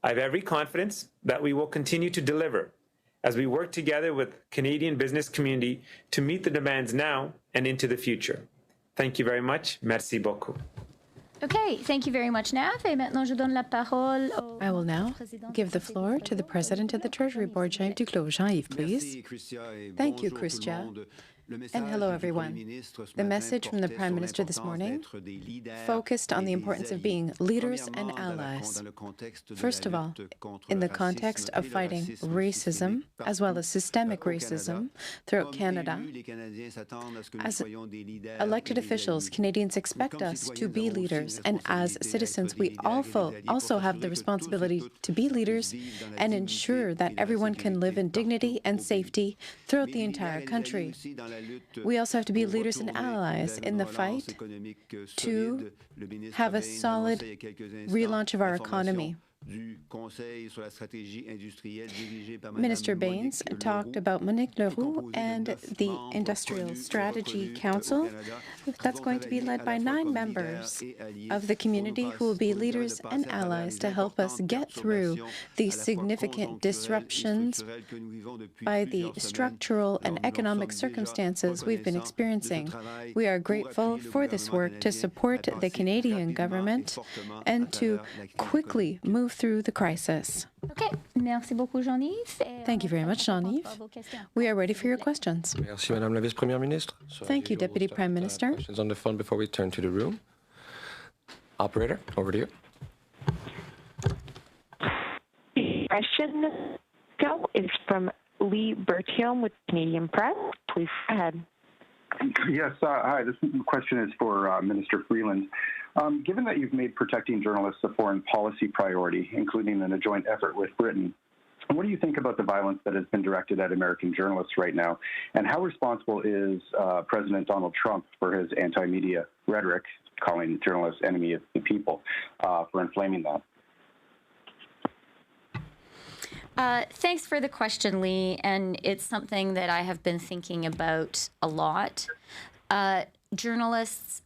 I have every confidence that we will continue to deliver as we work together with Canadian business community to meet the demands now and into the future. Thank you very much. Merci beaucoup. Okay, thank you very much, Nav. Et maintenant, je donne la parole au I will now give the floor to the President of the Treasury Board, Jean-Yves Duclos. Jean-Yves, please. Thank you, Christian. And hello, everyone. The message from the Prime Minister this morning focused on the importance of being leaders and allies. First of all, in the context of fighting racism, as well as systemic racism throughout Canada, as elected officials, Canadians expect us to be leaders, and as citizens, we also have the responsibility to be leaders and ensure that everyone can live in dignity and safety throughout the entire country. We also have to be leaders and allies in the fight to have a solid relaunch of our economy. Minister Baines talked about Monique Leroux and the Industrial Strategy Council. That's going to be led by 9 members of the community who will be leaders and allies to help us get through these significant disruptions by the structural and economic circumstances we've been experiencing. We are grateful for this work to support the Canadian government and to quickly move through the crisis. Okay, merci beaucoup, Jean-Yves. Thank you very much, Jean-Yves. We are ready for your questions. Merci, Madame la Vice-Première Ministre. Thank you, Deputy Prime Minister. Questions on the phone before we turn to the room. Operator, over to you. The question is from Lee Bertium with Canadian Press. Please go ahead. Yes, hi. This question is for Minister Freeland. Given that you've made protecting journalists a foreign policy priority, including in a joint effort with Britain, what do you think about the violence that has been directed at American journalists right now? And how responsible is President Donald Trump for his anti-media rhetoric, calling journalists enemy of the people, for inflaming that? Thanks for the question, Lee, and it's something that I have been thinking about a lot. Journalists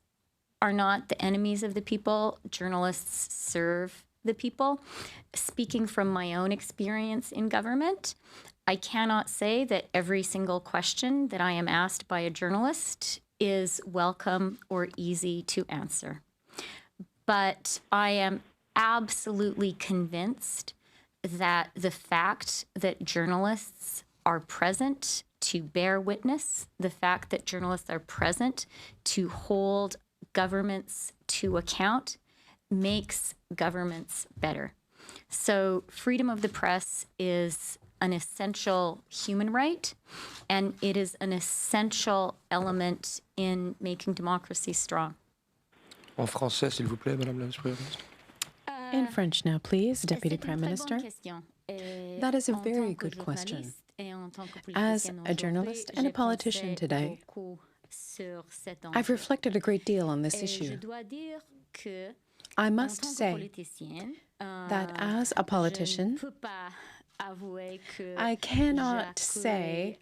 are not the enemies of the people. Journalists serve the people. Speaking from my own experience in government, I cannot say that every single question that I am asked by a journalist is welcome or easy to answer. But I am absolutely convinced that the fact that journalists are present to bear witness, the fact that journalists are present to hold governments to account, makes governments better. So freedom of the press is an essential human right, and it is an essential element in making democracy strong. En français, s'il vous plaît, Madame la Vice-Première Ministre. In French now, please, Deputy Prime Minister. That is a very good question. As a journalist and a politician today, I've reflected a great deal on this issue. I must say that as a politician, I cannot say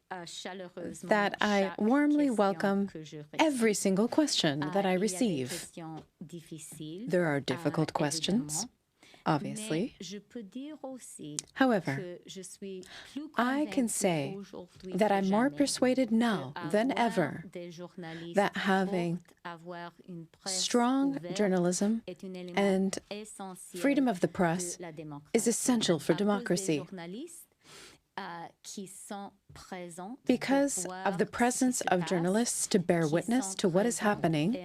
that I warmly welcome every single question that I receive. There are difficult questions, obviously. However, I can say that I'm more persuaded now than ever that having strong journalism and freedom of the press is essential for democracy. Because of the presence of journalists to bear witness to what is happening,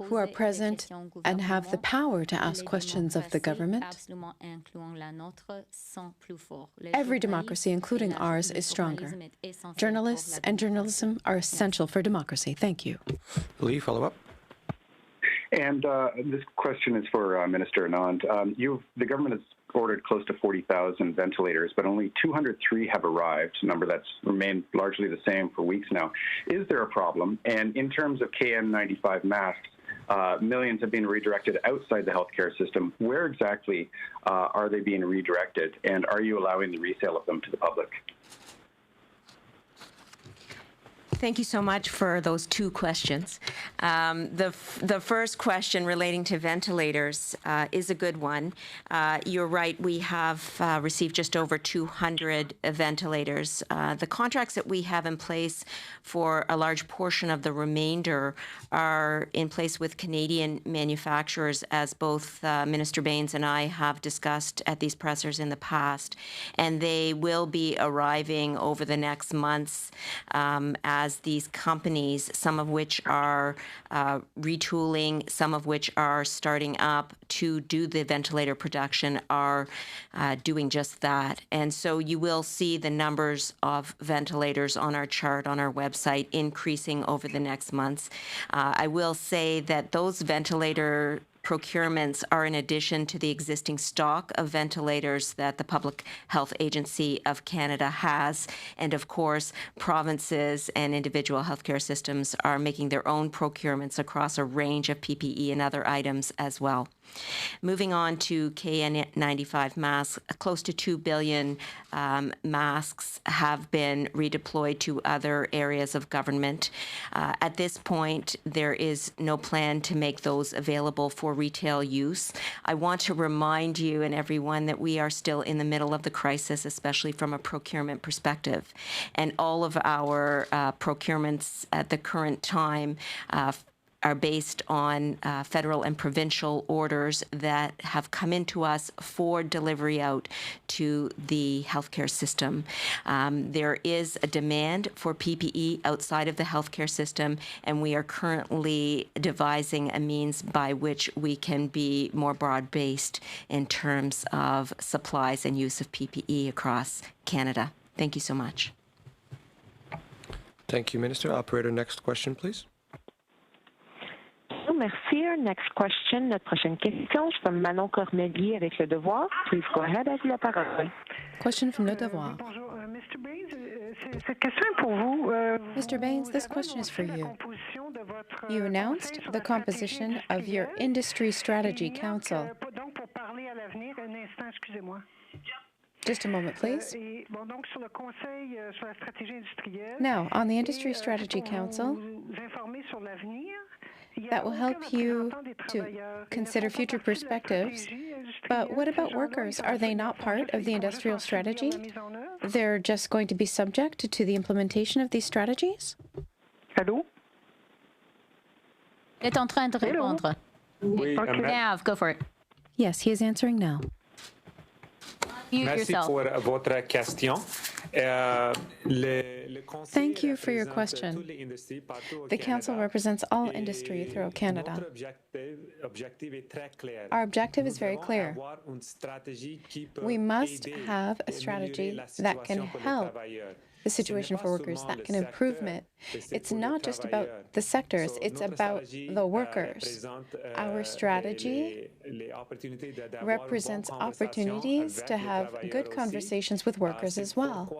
who are present and have the power to ask questions of the government, every democracy, including ours, is stronger. Journalists and journalism are essential for democracy. Thank you. Lee, follow up. And this question is for Minister Anand. The government has ordered close to 40,000 ventilators, but only 203 have arrived, a number that's remained largely the same for weeks now. Is there a problem? And in terms of KN95 masks, millions have been redirected outside the healthcare system. Where exactly are they being redirected, and are you allowing the resale of them to the public? Thank you so much for those two questions. The first question relating to ventilators is a good one. You're right, we have received just over 200 ventilators. The contracts that we have in place for a large portion of the remainder are in place with Canadian manufacturers, as both Minister Baines and I have discussed at these pressers in the past. And they will be arriving over the next months as these companies, some of which are retooling, some of which are starting up to do the ventilator production, are doing just that. And so you will see the numbers of ventilators on our chart on our website increasing over the next months. I will say that those ventilator procurements are in addition to the existing stock of ventilators that the Public Health Agency of Canada has. And of course, provinces and individual healthcare systems are making their own procurements across a range of PPE and other items as well. Moving on to KN95 masks, close to 2 billion masks have been redeployed to other areas of government. At this point, there is no plan to make those available for retail use. I want to remind you and everyone that we are still in the middle of the crisis, especially from a procurement perspective. And all of our procurements at the current time are based on federal and provincial orders that have come into us for delivery out to the healthcare system. There is a demand for PPE outside of the healthcare system, and we are currently devising a means by which we can be more broad-based in terms of supplies and use of PPE across Canada. Thank you so much. Thank you, Minister. Operator, next question, please. Merci. Our next question, notre prochaine question, is from Manon Cornelier avec Le Devoir. Please go ahead, à vous la parole. Question from Le Devoir. Bonjour, Mr. Baines, cette question est pour vous. Mr. Baines, this question is for you. You announced the composition of your Industry Strategy Council. Donc, pour parler à l'avenir, un instant, excusez-moi. Just a moment, please. Bon, donc, sur le Conseil sur la stratégie industrielle. Now, on the Industry Strategy Council, that will help you to consider future perspectives. But what about workers? Are they not part of the industrial strategy? They're just going to be subject to the implementation of these strategies? Allô? Il est en train de répondre. Oui, Nav, go for it. Yes, he is answering now. Merci pour votre question. Thank you for your question. The Council represents all industry throughout Canada. Our objective is very clear. We must have a strategy that can help the situation for workers, that can improve it. It's not just about the sectors, it's about the workers. Our strategy represents opportunities to have good conversations with workers as well.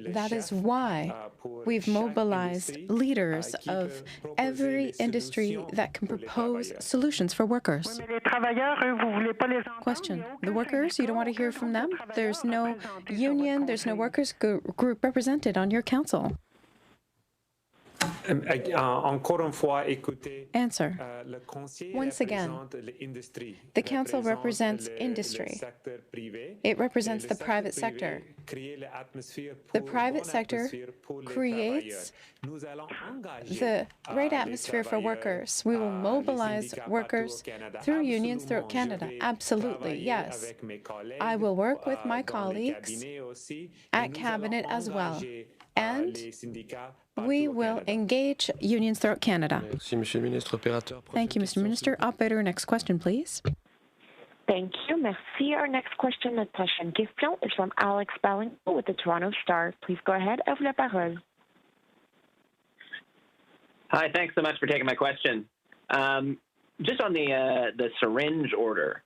That is why we've mobilized leaders of every industry that can propose solutions for workers. Question. The workers, you don't want to hear from them? There's no union, there's no workers group represented on your council. Answer. Once again, the Council represents industry. It represents the private sector. The private sector creates the right atmosphere for workers. We will mobilize workers through unions throughout Canada. Absolutely, yes. I will work with my colleagues at Cabinet as well. And we will engage unions throughout Canada. Thank you, Mr. Minister. Operator, next question, please. Thank you. Merci. Our next question, notre prochaine question, is from Alex Bellington with the Toronto Star. Please go ahead. À vous la parole. Hi, thanks so much for taking my question. Just on the syringe order,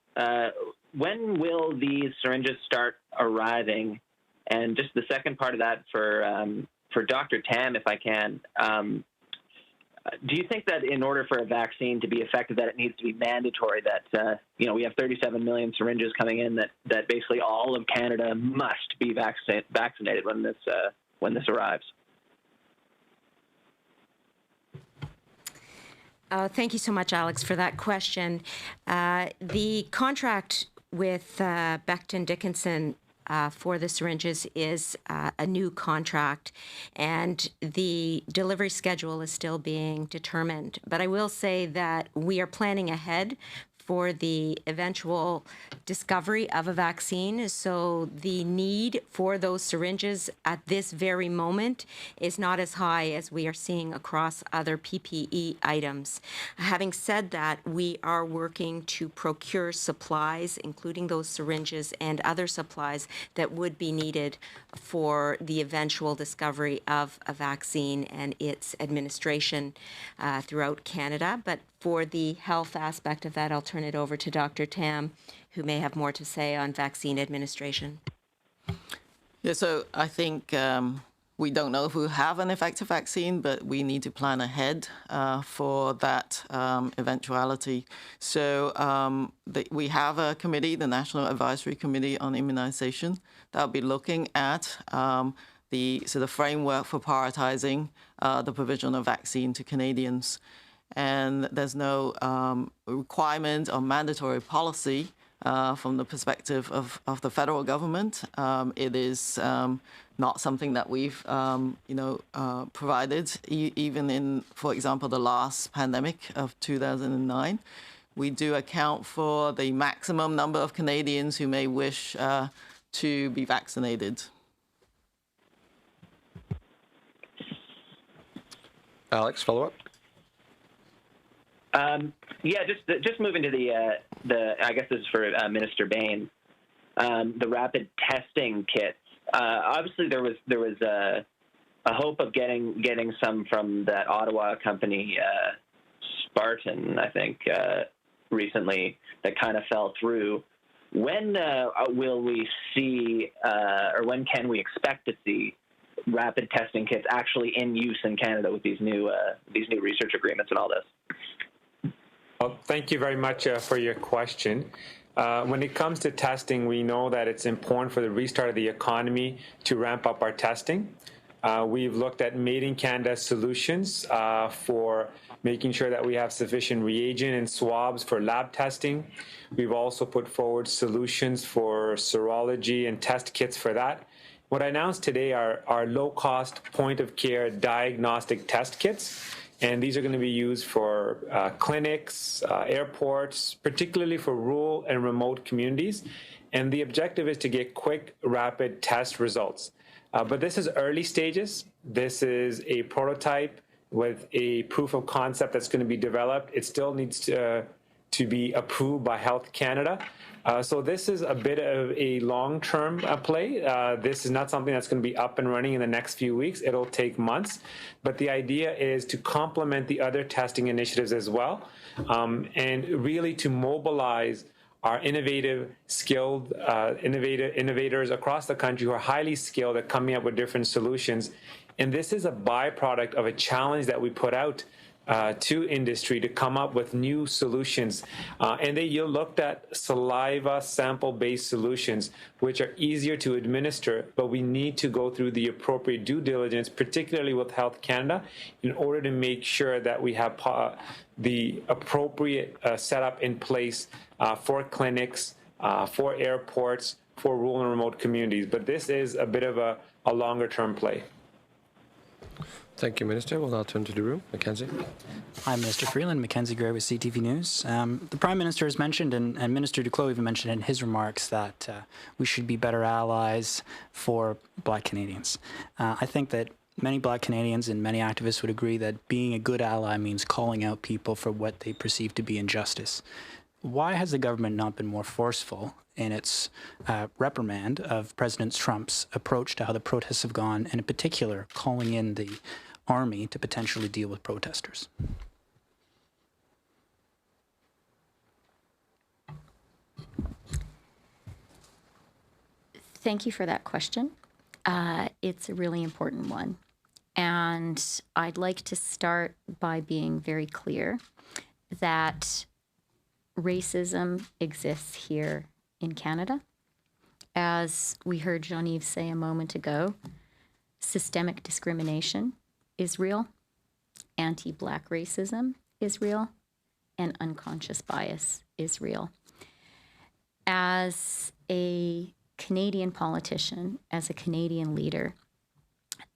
when will these syringes start arriving? And just the second part of that for Dr. Tam, if I can, do you think that in order for a vaccine to be effective, that it needs to be mandatory that, we have 37 million syringes coming in that basically all of Canada must be vaccinated when this arrives? Thank you so much, Alex, for that question. The contract with Becton Dickinson for the syringes is a new contract, and the delivery schedule is still being determined. But I will say that we are planning ahead for the eventual discovery of a vaccine. So the need for those syringes at this very moment is not as high as we are seeing across other PPE items. Having said that, we are working to procure supplies, including those syringes and other supplies that would be needed for the eventual discovery of a vaccine and its administration throughout Canada. But for the health aspect of that, I'll turn it over to Dr. Tam, who may have more to say on vaccine administration. Yeah, so I think we don't know if we'll have an effective vaccine, but we need to plan ahead for that eventuality. So we have a committee, the National Advisory Committee on Immunization, that'll be looking at the sort of framework for prioritizing the provision of vaccine to Canadians. And there's no requirement or mandatory policy from the perspective of the federal government. It is not something that we've, provided, even in, for example, the last pandemic of 2009. We do account for the maximum number of Canadians who may wish to be vaccinated. Alex, follow up. Just moving to the I guess this is for Minister Bain, the rapid testing kits. Obviously, there was a hope of getting some from that Ottawa company, Spartan, I think, recently, that kind of fell through. When will we see, or when can we expect to see rapid testing kits actually in use in Canada with these new research agreements and all this? Well, thank you very much for your question. When it comes to testing, we know that it's important for the restart of the economy to ramp up our testing. We've looked at Made in Canada solutions for making sure that we have sufficient reagent and swabs for lab testing. We've also put forward solutions for serology and test kits for that. What I announced today are low-cost point-of-care diagnostic test kits. And these are going to be used for clinics, airports, particularly for rural and remote communities. And the objective is to get quick, rapid test results. But this is early stages. This is a prototype with a proof of concept that's going to be developed. It still needs to be approved by Health Canada. So this is a bit of a long-term play. This is not something that's going to be up and running in the next few weeks. It'll take months. But the idea is to complement the other testing initiatives as well, and really to mobilize our innovative, skilled innovators across the country who are highly skilled at coming up with different solutions. And this is a byproduct of a challenge that we put out to industry to come up with new solutions. And you looked at saliva sample-based solutions, which are easier to administer, but we need to go through the appropriate due diligence, particularly with Health Canada, in order to make sure that we have the appropriate setup in place for clinics, for airports, for rural and remote communities. But this is a bit of a longer-term play. Thank you, Minister. We'll now turn to the room. Mackenzie. Hi, Minister Freeland. Mackenzie Gray with CTV News. The Prime Minister has mentioned, and Minister Duclos even mentioned in his remarks, that we should be better allies for Black Canadians. I think that many Black Canadians and many activists would agree that being a good ally means calling out people for what they perceive to be injustice. Why has the government not been more forceful in its reprimand of President Trump's approach to how the protests have gone, and in particular calling in the army to potentially deal with protesters? Thank you for that question. It's a really important one. And I'd like to start by being very clear that racism exists here in Canada. As we heard Jean-Yves say a moment ago, systemic discrimination is real, anti-Black racism is real, and unconscious bias is real. As a Canadian politician, as a Canadian leader,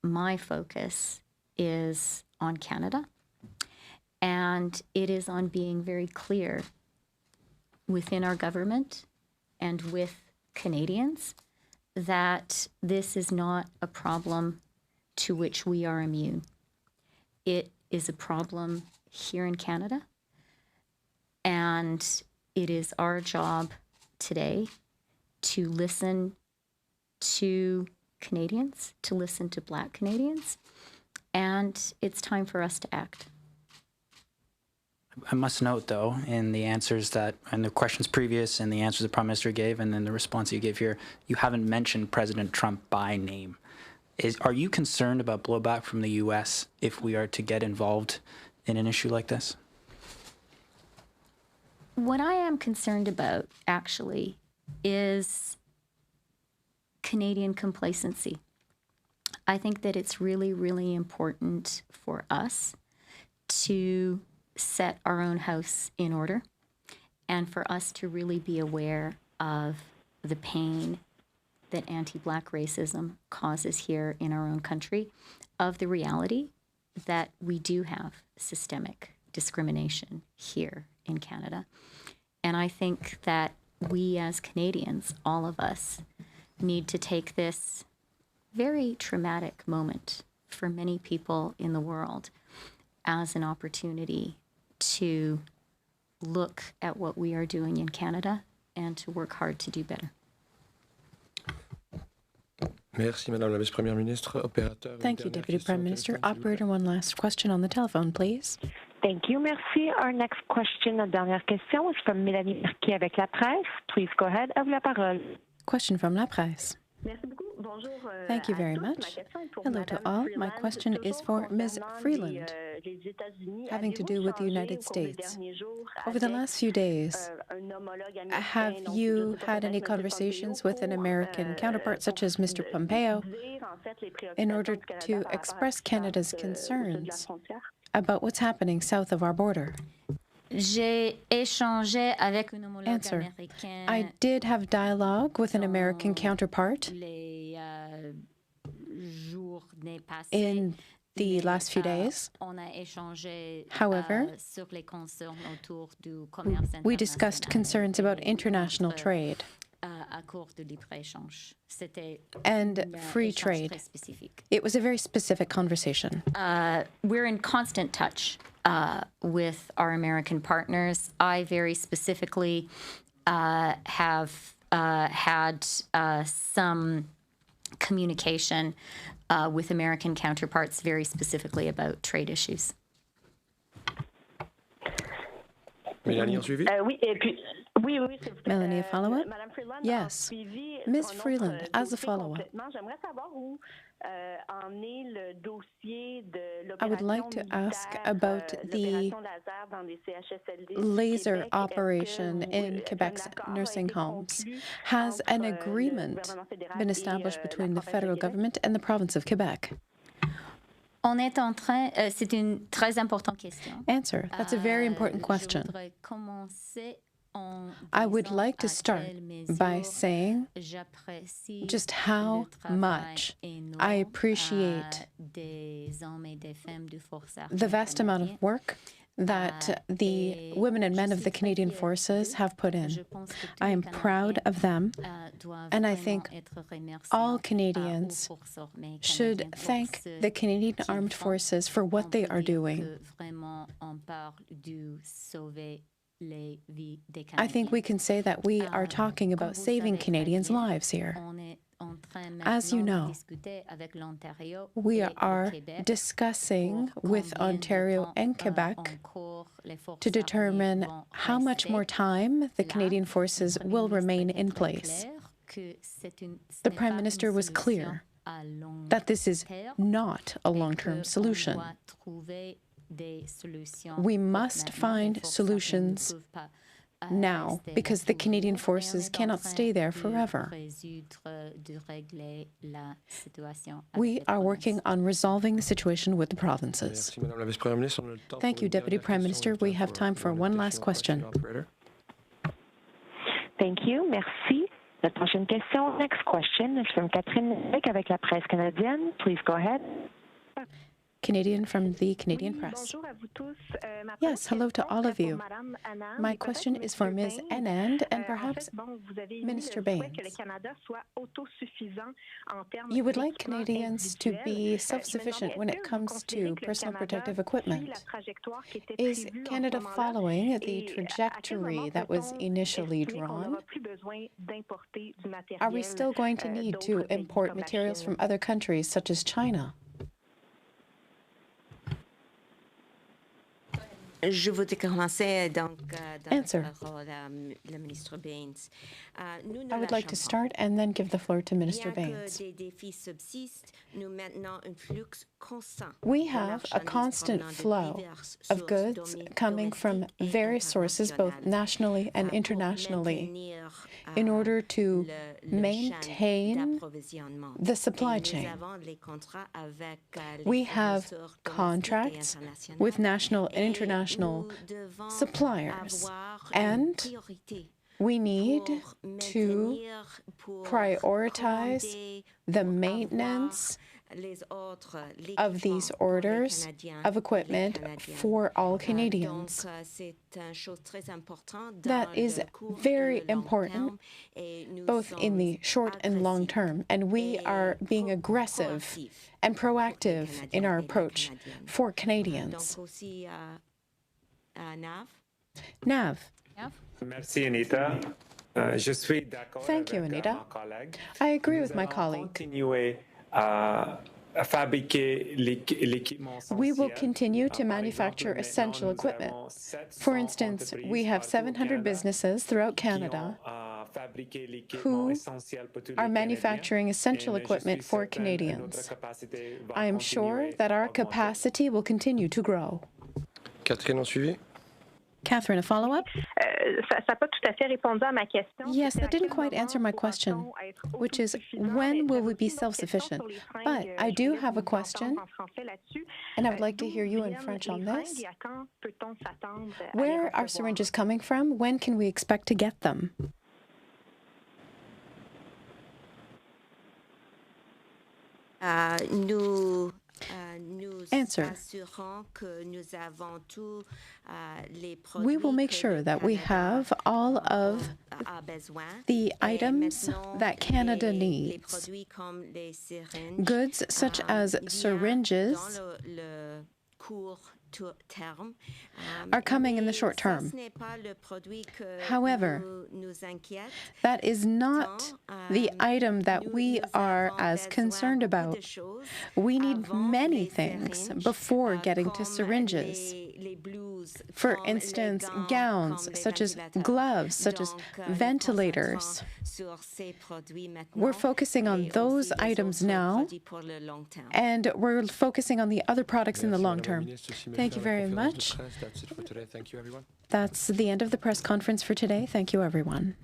my focus is on Canada, and it is on being very clear within our government and with Canadians that this is not a problem to which we are immune. It is a problem here in Canada, and it is our job today to listen to Canadians, to listen to Black Canadians, and it's time for us to act. I must note, though, in the answers that, and the questions previous and the answers the Prime Minister gave and then the response you gave here, you haven't mentioned President Trump by name. Are you concerned about blowback from the U.S. if we are to get involved in an issue like this? What I am concerned about, actually, is Canadian complacency. I think that it's really, really important for us to set our own house in order and for us to really be aware of the pain that anti-Black racism causes here in our own country, of the reality that we do have systemic discrimination here in Canada. And I think that we as Canadians, all of us, need to take this very traumatic moment for many people in the world as an opportunity to look at what we are doing in Canada and to work hard to do better. Merci, Madame la Vice-Première Ministre. Opérateur. Thank you, Deputy Prime Minister. Operator, one last question on the telephone, please. Thank you. Merci. Our next question, la dernière question, is from Mélanie Marquis avec La Presse. Please go ahead. À vous la parole. Question from La Presse. Merci beaucoup. Bonjour, Thank you very much. Hello to all. My question is for Ms. Freeland, having to do with the United States. Over the last few days, have you had any conversations with an American counterpart, such as Mr. Pompeo, in order to express Canada's concerns about what's happening south of our border? Answer. I did have dialogue with an American counterpart in the last few days. However, we discussed concerns about international trade and free trade. It was a very specific conversation. We're in constant touch with our American partners. I very specifically have had some communication with American counterparts very specifically about trade issues. Mélanie, en suivi? Oui, et puis, oui, s'il vous plaît. Melanie, a follow-up? Madame Freeland, Yes. Ms. Freeland, as a follow-up, j'aimerais savoir où en est le dossier de I would like to ask about the laser operation in Quebec's nursing homes. Has an agreement been established between the federal government and the province of Quebec? On est en train, c'est une très importante question. Answer. That's a very important question. I would like to start by saying just how much I appreciate the vast amount of work that the women and men of the Canadian Forces have put in. I am proud of them, and I think all Canadians should thank the Canadian Armed Forces for what they are doing. I think we can say that we are talking about saving Canadians' lives here. As you know, we are discussing with Ontario and Quebec to determine how much more time the Canadian Forces will remain in place. The Prime Minister was clear that this is not a long-term solution. We must find solutions now, because the Canadian Forces cannot stay there forever. We are working on resolving the situation with the provinces. Thank you, Deputy Prime Minister. We have time for one last question. Thank you. Merci. La prochaine question, next question, is from Catherine avec La Presse canadienne. Please go ahead. Canadian from the Canadian Press. Yes, hello to all of you. My question is for Ms. Anand and perhaps Minister Baines. You would like Canadians to be self-sufficient when it comes to personal protective equipment. Is Canada following the trajectory that was initially drawn? Are we still going to need to import materials from other countries, such as China? Je voudrais commencer donc Answer. la ministre Baines. I would like to start and then give the floor to Minister Baines. We have a constant flow of goods coming from various sources, both nationally and internationally, in order to maintain the supply chain. We have contracts with national and international suppliers, and we need to prioritize the maintenance of these orders of equipment for all Canadians. That is very important, both in the short and long term, and we are being aggressive and proactive in our approach for Canadians. Nav. Merci, Anita. Je suis d'accord. Thank you, Anita. I agree with my colleague. We will continue to manufacture essential equipment. For instance, we have 700 businesses throughout Canada who are manufacturing essential equipment for Canadians. I am sure that our capacity will continue to grow. Catherine, en suivi? Catherine, a follow-up? Yes, that didn't quite answer my question, which is, when will we be self-sufficient? But I do have a question, and I would like to hear you in French on this. Where are syringes coming from? When can we expect to get them? Answer. We will make sure that we have all of the items that Canada needs. Goods such as syringes are coming in the short term. However, that is not the item that we are as concerned about. We need many things before getting to syringes. For instance, gowns, such as gloves, such as ventilators. We're focusing on those items now, and we're focusing on the other products in the long term. Thank you very much. That's it for today. Thank you, everyone. That's the end of the press conference for today. Thank you, everyone.